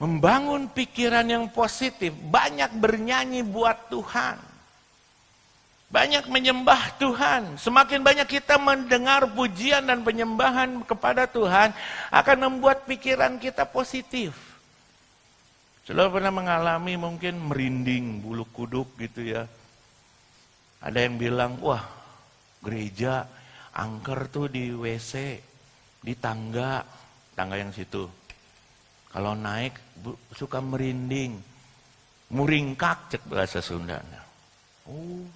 membangun pikiran yang positif, banyak bernyanyi buat Tuhan. Banyak menyembah Tuhan. Semakin banyak kita mendengar pujian dan penyembahan kepada Tuhan, akan membuat pikiran kita positif. Saudara pernah mengalami mungkin merinding, bulu kuduk gitu ya. Ada yang bilang, wah gereja angker tuh di WC, di tangga yang situ. Kalau naik suka merinding, muringkak cek bahasa Sundanya. Oh,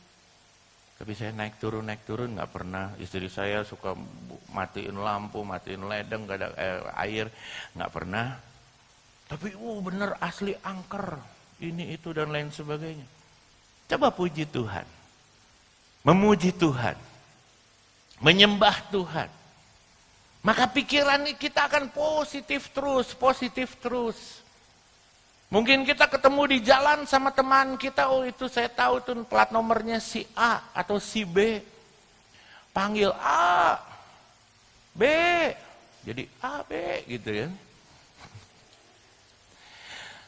Tapi saya naik turun nggak pernah. Istri saya suka matiin lampu, matiin ledeng, gak ada air, nggak pernah. Tapi bener asli angker, ini itu dan lain sebagainya. Coba puji Tuhan, memuji Tuhan, menyembah Tuhan. Maka pikiran kita akan positif terus. Mungkin kita ketemu di jalan sama teman kita, oh itu saya tahu tuh plat nomornya si A atau si B. Panggil A, B, jadi A, B gitu ya.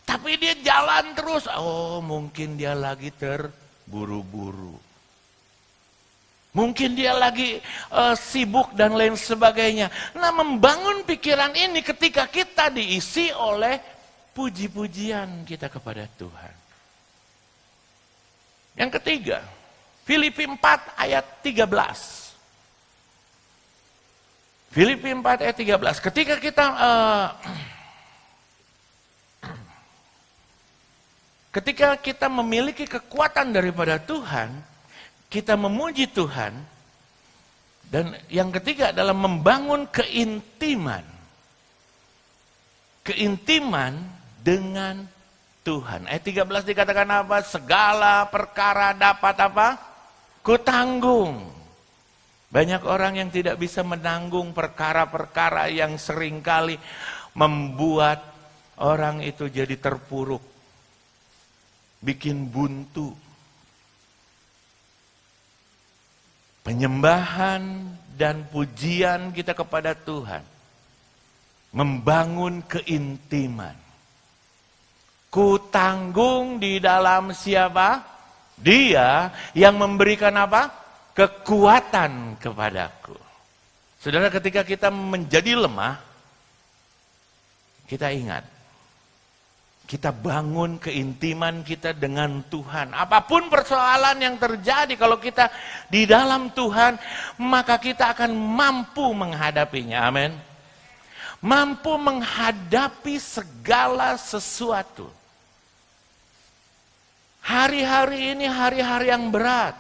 Tapi dia jalan terus, oh mungkin dia lagi terburu-buru. Mungkin dia lagi sibuk dan lain sebagainya. Nah, membangun pikiran ini ketika kita diisi oleh puji-pujian kita kepada Tuhan. Yang ketiga, Filipi 4 ayat 13. Filipi 4 ayat 13. Ketika kita memiliki kekuatan daripada Tuhan, kita memuji Tuhan, dan yang ketiga adalah membangun keintiman. Keintiman dengan Tuhan. Ayat 13 dikatakan apa? Segala perkara dapat apa? Kutanggung. Banyak orang yang tidak bisa menanggung perkara-perkara yang seringkali membuat orang itu jadi terpuruk. Bikin buntu. Penyembahan dan pujian kita kepada Tuhan membangun keintiman. Ku tanggung di dalam siapa? Dia yang memberikan apa? Kekuatan kepadaku. Saudara, ketika kita menjadi lemah, kita ingat, kita bangun keintiman kita dengan Tuhan. Apapun persoalan yang terjadi, kalau kita di dalam Tuhan, maka kita akan mampu menghadapinya. Amin. Mampu menghadapi segala sesuatu. Hari-hari ini hari-hari yang berat.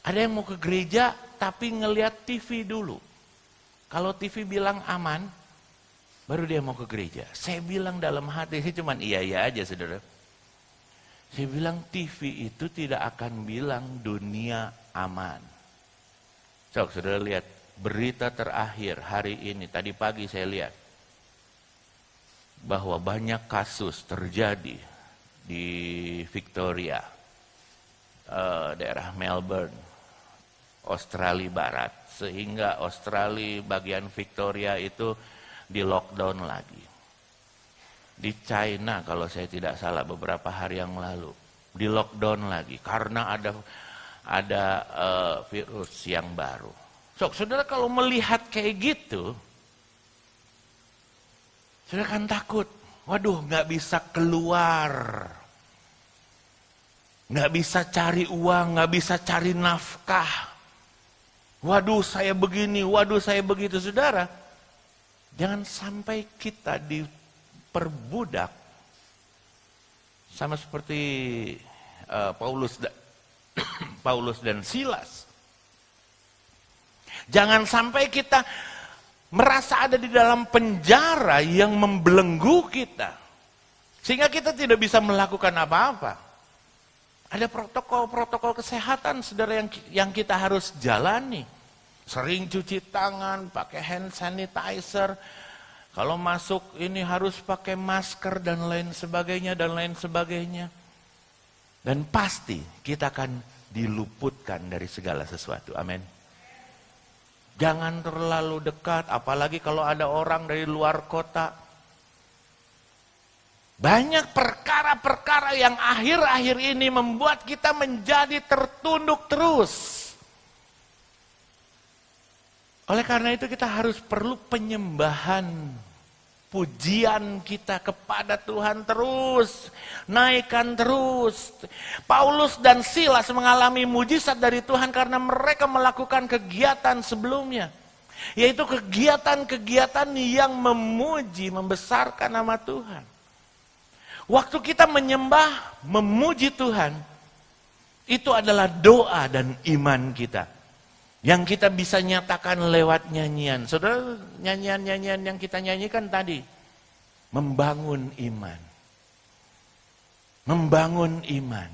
Ada yang mau ke gereja tapi ngelihat TV dulu. Kalau TV bilang aman, baru dia mau ke gereja. Saya bilang dalam hati, saya cuman iya aja saudara. Saya bilang TV itu tidak akan bilang dunia aman. Saudara lihat berita terakhir hari ini, tadi pagi saya lihat. Bahwa banyak kasus terjadi di Victoria, daerah Melbourne, Australia Barat. Sehingga Australia bagian Victoria itu di lockdown lagi. Di China kalau saya tidak salah beberapa hari yang lalu di lockdown lagi karena ada virus yang baru. Saudara kalau melihat kayak gitu, saudara kan takut. Waduh, nggak bisa keluar, nggak bisa cari uang, nggak bisa cari nafkah. Waduh, saya begini, waduh, saya begitu, saudara. Jangan sampai kita diperbudak sama seperti Paulus dan Silas. Jangan sampai kita merasa ada di dalam penjara yang membelenggu kita. Sehingga kita tidak bisa melakukan apa-apa. Ada protokol-protokol kesehatan saudara yang kita harus jalani. Sering cuci tangan, pakai hand sanitizer. Kalau masuk ini harus pakai masker dan lain sebagainya, dan lain sebagainya. Dan pasti kita akan diluputkan dari segala sesuatu. Amin. Jangan terlalu dekat, apalagi kalau ada orang dari luar kota. Banyak perkara-perkara yang akhir-akhir ini membuat kita menjadi tertunduk terus. Oleh karena itu kita harus perlu penyembahan, pujian kita kepada Tuhan terus, naikkan terus. Paulus dan Silas mengalami mujizat dari Tuhan karena mereka melakukan kegiatan sebelumnya. Yaitu kegiatan-kegiatan yang memuji, membesarkan nama Tuhan. Waktu kita menyembah, memuji Tuhan, Itu adalah doa dan iman kita. Yang kita bisa nyatakan lewat nyanyian. Saudara, nyanyian-nyanyian yang kita nyanyikan tadi. Membangun iman. Membangun iman.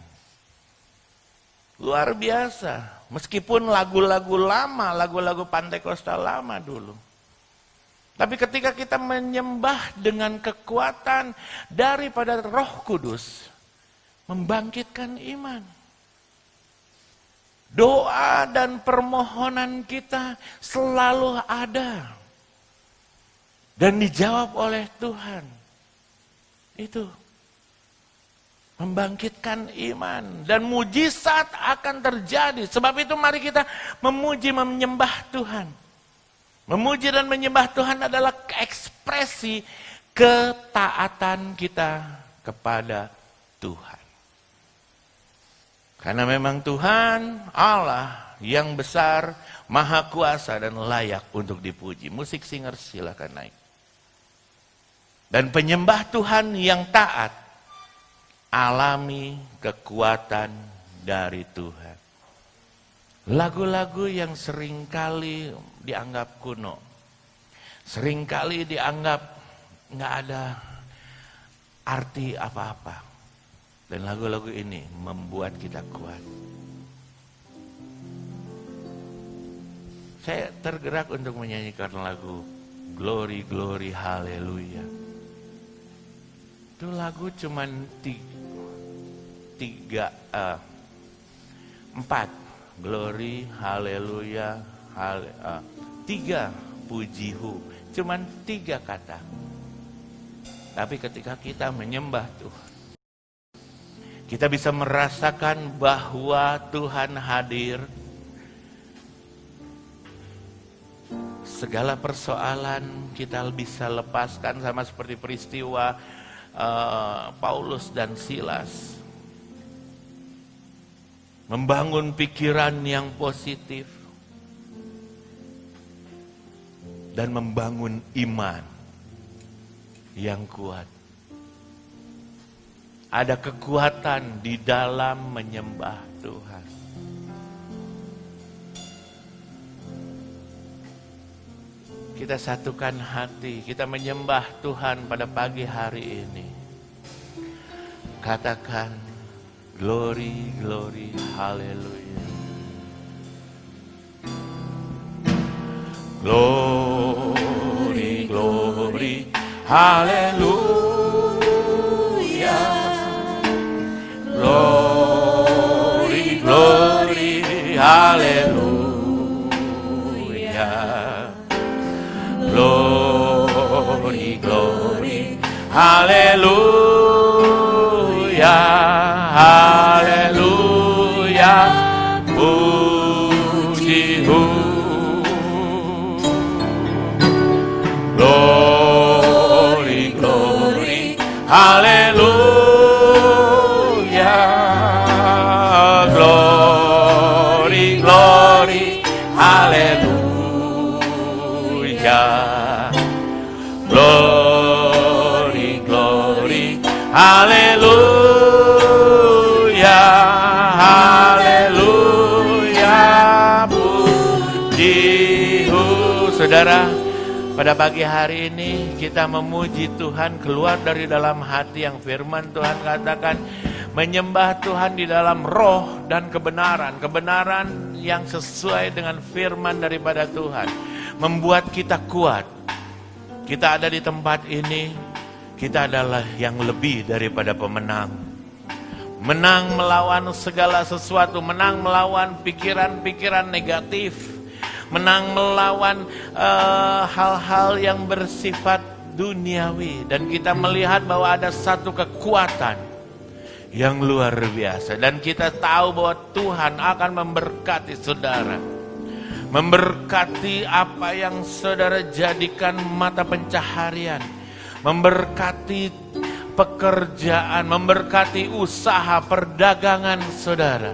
Luar biasa. Meskipun lagu-lagu lama, lagu-lagu Pantekostal lama dulu. Tapi ketika kita menyembah dengan kekuatan daripada Roh Kudus, membangkitkan iman. Doa dan permohonan kita selalu ada. Dan dijawab oleh Tuhan. Itu. Membangkitkan iman. Dan mujizat akan terjadi. Sebab itu mari kita memuji, menyembah Tuhan. Memuji dan menyembah Tuhan adalah ekspresi ketaatan kita kepada Tuhan. Karena memang Tuhan Allah yang besar, maha kuasa dan layak untuk dipuji. Musik singer silakan naik. Dan penyembah Tuhan yang taat, alami kekuatan dari Tuhan. Lagu-lagu yang seringkali dianggap kuno. Seringkali dianggap nggak ada arti apa-apa. Dan lagu-lagu ini membuat kita kuat. Saya tergerak untuk menyanyikan lagu Glory, Glory, Haleluya. Itu lagu cuman empat. Glory, Haleluya, tiga pujihu. Cuman 3 kata. Tapi ketika kita menyembah Tuhan, kita bisa merasakan bahwa Tuhan hadir. Segala persoalan kita bisa lepaskan, sama seperti peristiwa Paulus dan Silas. Membangun pikiran yang positif. Dan membangun iman yang kuat. Ada kekuatan di dalam menyembah Tuhan. Kita satukan hati, kita menyembah Tuhan pada pagi hari ini. Katakan, glory, glory, haleluya. Glory, glory, haleluya. Glory, glory, haleluya. Glory, glory, haleluya, haleluya, pujihu. Glory, glory, haleluya. Glory, glory, haleluya, haleluya, pujihu. Saudara, pada pagi hari ini kita memuji Tuhan keluar dari dalam hati yang firman Tuhan katakan, menyembah Tuhan di dalam roh dan kebenaran. Kebenaran yang sesuai dengan firman daripada Tuhan. Membuat kita kuat. Kita ada di tempat ini, kita adalah yang lebih daripada pemenang. Menang melawan segala sesuatu, menang melawan pikiran-pikiran negatif. Menang melawan hal-hal yang bersifat duniawi. Dan kita melihat bahwa ada satu kekuatan yang luar biasa. Dan kita tahu bahwa Tuhan akan memberkati saudara. Memberkati apa yang saudara jadikan mata pencaharian. Memberkati pekerjaan, memberkati usaha, perdagangan saudara.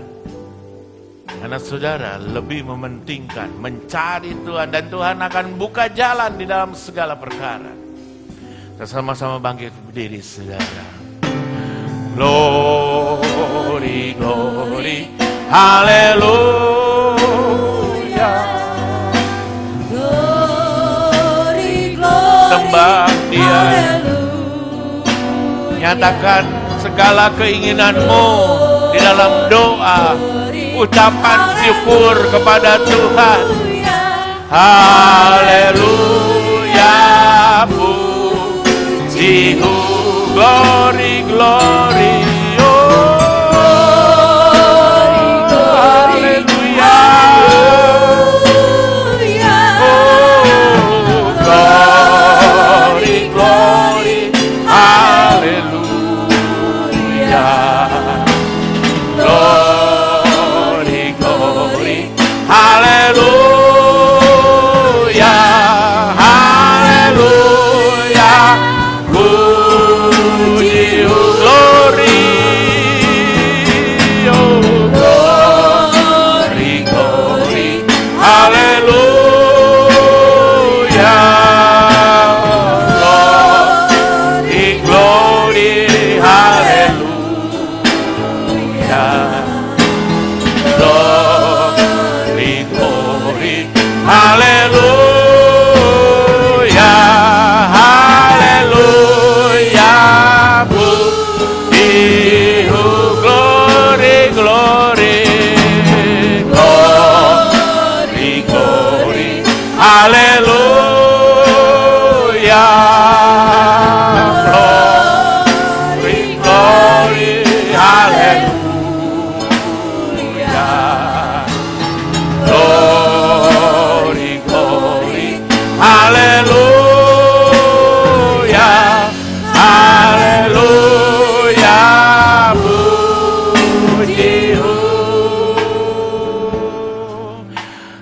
Karena saudara lebih mementingkan mencari Tuhan. Dan Tuhan akan buka jalan di dalam segala perkara. Kita sama-sama bangkit berdiri saudara. Glory, glory, Haleluya. Glory, glory. Sembah Dia. Haleluya. Nyatakan segala keinginanmu di dalam doa, ucapan syukur kepada Tuhan. Haleluya, puji-Mu, glory, glory.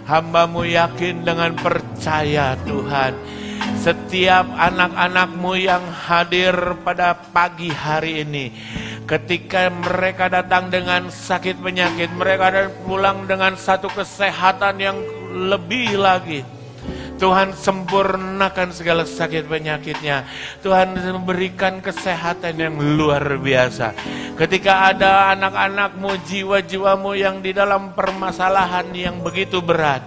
Hamba-Mu yakin dengan percaya Tuhan, setiap anak-anak-Mu yang hadir pada pagi hari ini, ketika mereka datang dengan sakit penyakit, mereka pulang dengan satu kesehatan yang lebih lagi. Tuhan sempurnakan segala sakit penyakitnya. Tuhan memberikan kesehatan yang luar biasa. Ketika ada anak-anak-Mu, jiwa-jiwa-Mu yang di dalam permasalahan yang begitu berat,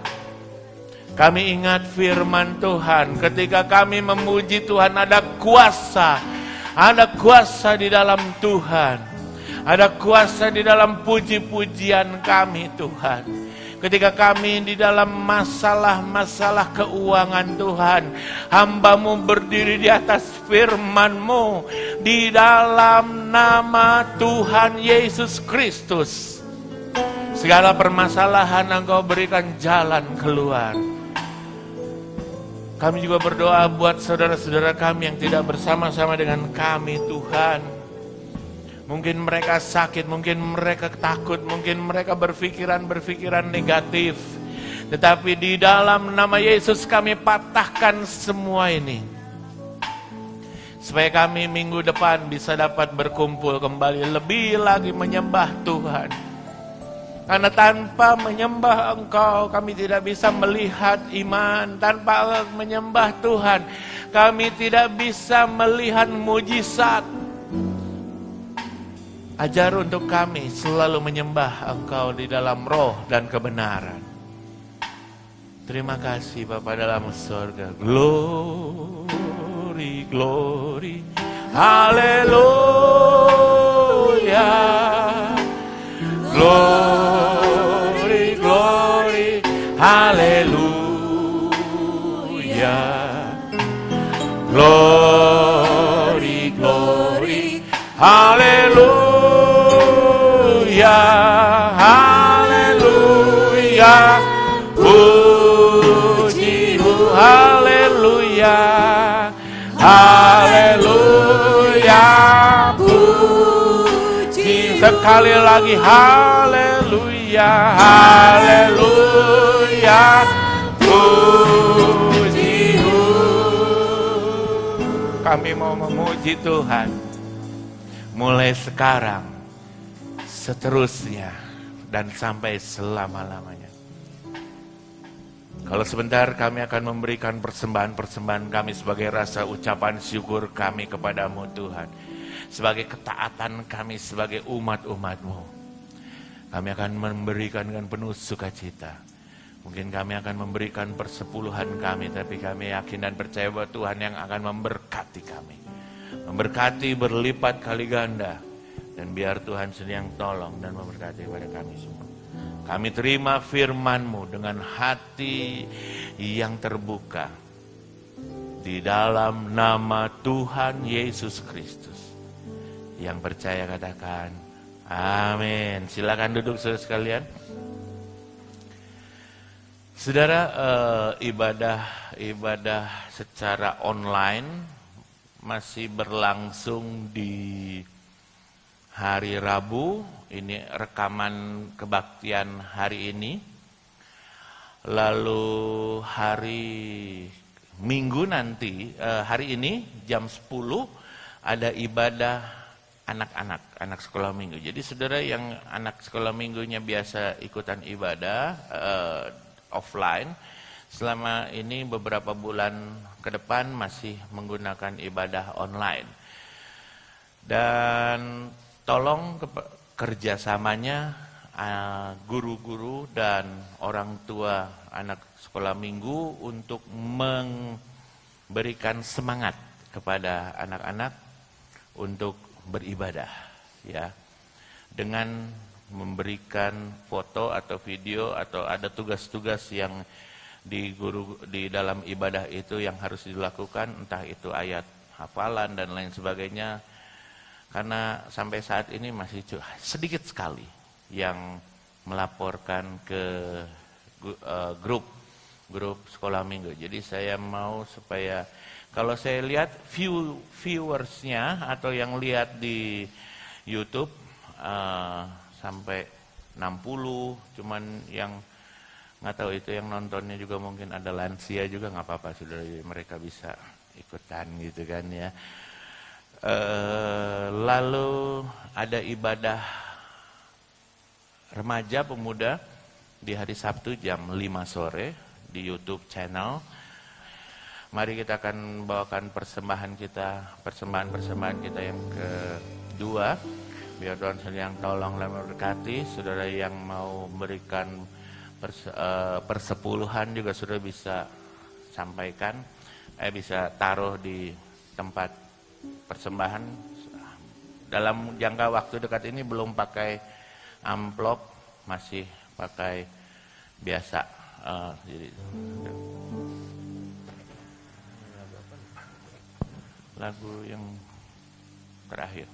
kami ingat firman Tuhan. Ketika kami memuji Tuhan, ada kuasa di dalam Tuhan. Ada kuasa di dalam puji-pujian kami Tuhan. Ketika kami di dalam masalah-masalah keuangan Tuhan, hamba-Mu berdiri di atas firman-Mu, di dalam nama Tuhan Yesus Kristus, segala permasalahan Engkau berikan jalan keluar. Kami juga berdoa buat saudara-saudara kami yang tidak bersama-sama dengan kami Tuhan. Mungkin mereka sakit, mungkin mereka takut, mungkin mereka berpikiran negatif. Tetapi di dalam nama Yesus kami patahkan semua ini. Supaya kami minggu depan bisa dapat berkumpul kembali, lebih lagi menyembah Tuhan. Karena tanpa menyembah Engkau, kami tidak bisa melihat iman. Tanpa menyembah Tuhan, kami tidak bisa melihat mujizat. Ajar untuk kami selalu menyembah Engkau di dalam roh dan kebenaran. Terima kasih Bapa dalam surga. Glory, glory, haleluya. Glory, glory, haleluya. Glory, glory, haleluya. Haleluya, puji-Mu, haleluya, haleluya, puji. Sekali lagi, haleluya, haleluya, puji-Mu. Kami mau memuji Tuhan mulai sekarang, seterusnya, dan sampai selama-lamanya. Kalau sebentar kami akan memberikan persembahan-persembahan kami sebagai rasa ucapan syukur kami kepadamu Tuhan. Sebagai ketaatan kami sebagai umat-umat-Mu. Kami akan memberikan dengan penuh sukacita. Mungkin kami akan memberikan persepuluhan kami, tapi kami yakin dan percaya bahwa Tuhan yang akan memberkati kami. Memberkati berlipat kali ganda. Dan biar Tuhan sendiri yang tolong dan memberkati kepada kami semua. Kami terima firman-Mu dengan hati yang terbuka. Di dalam nama Tuhan Yesus Kristus. Yang percaya katakan, amin. Silakan duduk saudara sekalian. Saudara, ibadah secara online masih berlangsung di hari Rabu. Ini rekaman kebaktian hari ini. Lalu hari Minggu nanti, hari ini jam 10 ada ibadah anak sekolah minggu. Jadi saudara yang anak sekolah minggunya biasa ikutan ibadah offline, selama ini beberapa bulan ke depan masih menggunakan ibadah online. Dan tolong kerjasamanya guru-guru dan orang tua anak sekolah minggu untuk memberikan semangat kepada anak-anak untuk beribadah, ya, dengan memberikan foto atau video atau ada tugas-tugas yang di dalam ibadah itu yang harus dilakukan, entah itu ayat hafalan dan lain sebagainya, karena sampai saat ini masih sedikit sekali yang melaporkan ke grup sekolah minggu. Jadi saya mau supaya kalau saya lihat viewersnya atau yang lihat di YouTube sampai 60, cuman yang nggak tahu itu yang nontonnya juga mungkin ada lansia juga, nggak apa-apa, saudara, mereka bisa ikutan gitu kan ya. Lalu ada ibadah remaja pemuda di hari Sabtu jam 5 sore di YouTube channel. Mari kita akan bawakan persembahan kita yang kedua. Biar Tuhan yang tolong dan memberkati. Saudara yang mau memberikan persepuluhan juga sudah bisa sampaikan, bisa taruh di tempat persembahan. Dalam jangka waktu dekat ini belum pakai amplop, masih pakai biasa. Jadi lagu yang terakhir.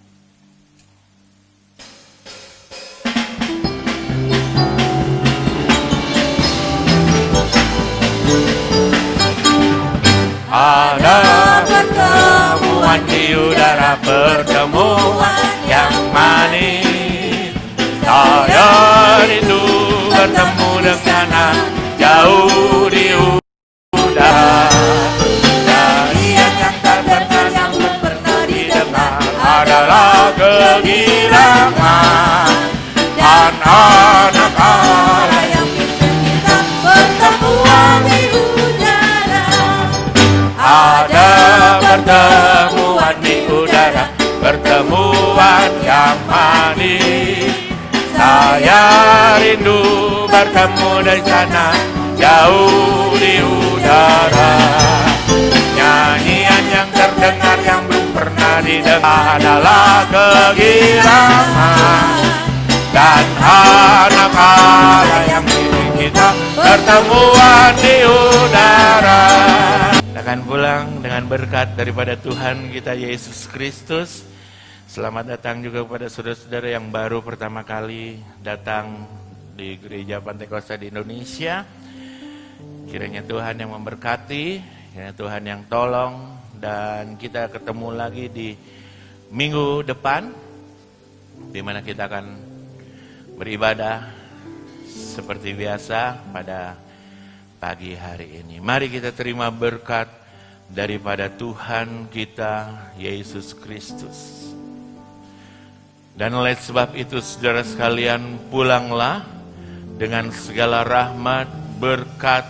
Ada pertemuan di udara, pertemuan yang manis. Saya rindu bertemu dengan jauh di udara. Nyanyian yang tak pernah yang belum pernah didengar adalah kegirangan dan anak Allah yang pimpin kita pertemuan di udara. Ada pertemuan di udara, pertemuan yang manis. Saya rindu bertemu di sana, jauh di udara. Nyanyian yang terdengar yang belum pernah didengar adalah kegirangan dan anak Allah yang pilih kita pertemuan di udara. Kita akan pulang dengan berkat daripada Tuhan kita Yesus Kristus. Selamat datang juga kepada saudara-saudara yang baru pertama kali datang di Gereja Pantai Kosta di Indonesia. Kiranya Tuhan yang memberkati, kiranya Tuhan yang tolong, dan kita ketemu lagi di minggu depan, di mana kita akan beribadah seperti biasa pada pagi hari ini. Mari kita terima berkat daripada Tuhan kita Yesus Kristus. Dan oleh sebab itu saudara sekalian, pulanglah dengan segala rahmat, berkat,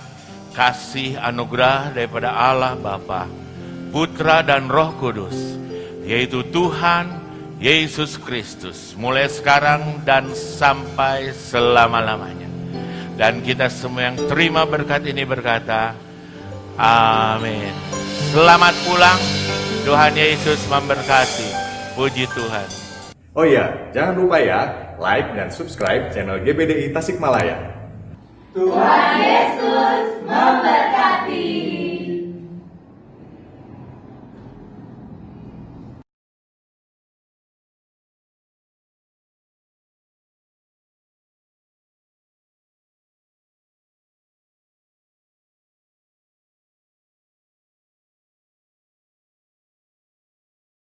kasih, anugerah daripada Allah Bapa, Putra dan Roh Kudus, yaitu Tuhan Yesus Kristus, mulai sekarang dan sampai selama-lamanya. Dan kita semua yang terima berkat ini berkata, amin. Selamat pulang, Tuhan Yesus memberkati. Puji Tuhan. Oh iya, jangan lupa ya, like dan subscribe channel GBDI Tasikmalaya. Tuhan Yesus memberkati.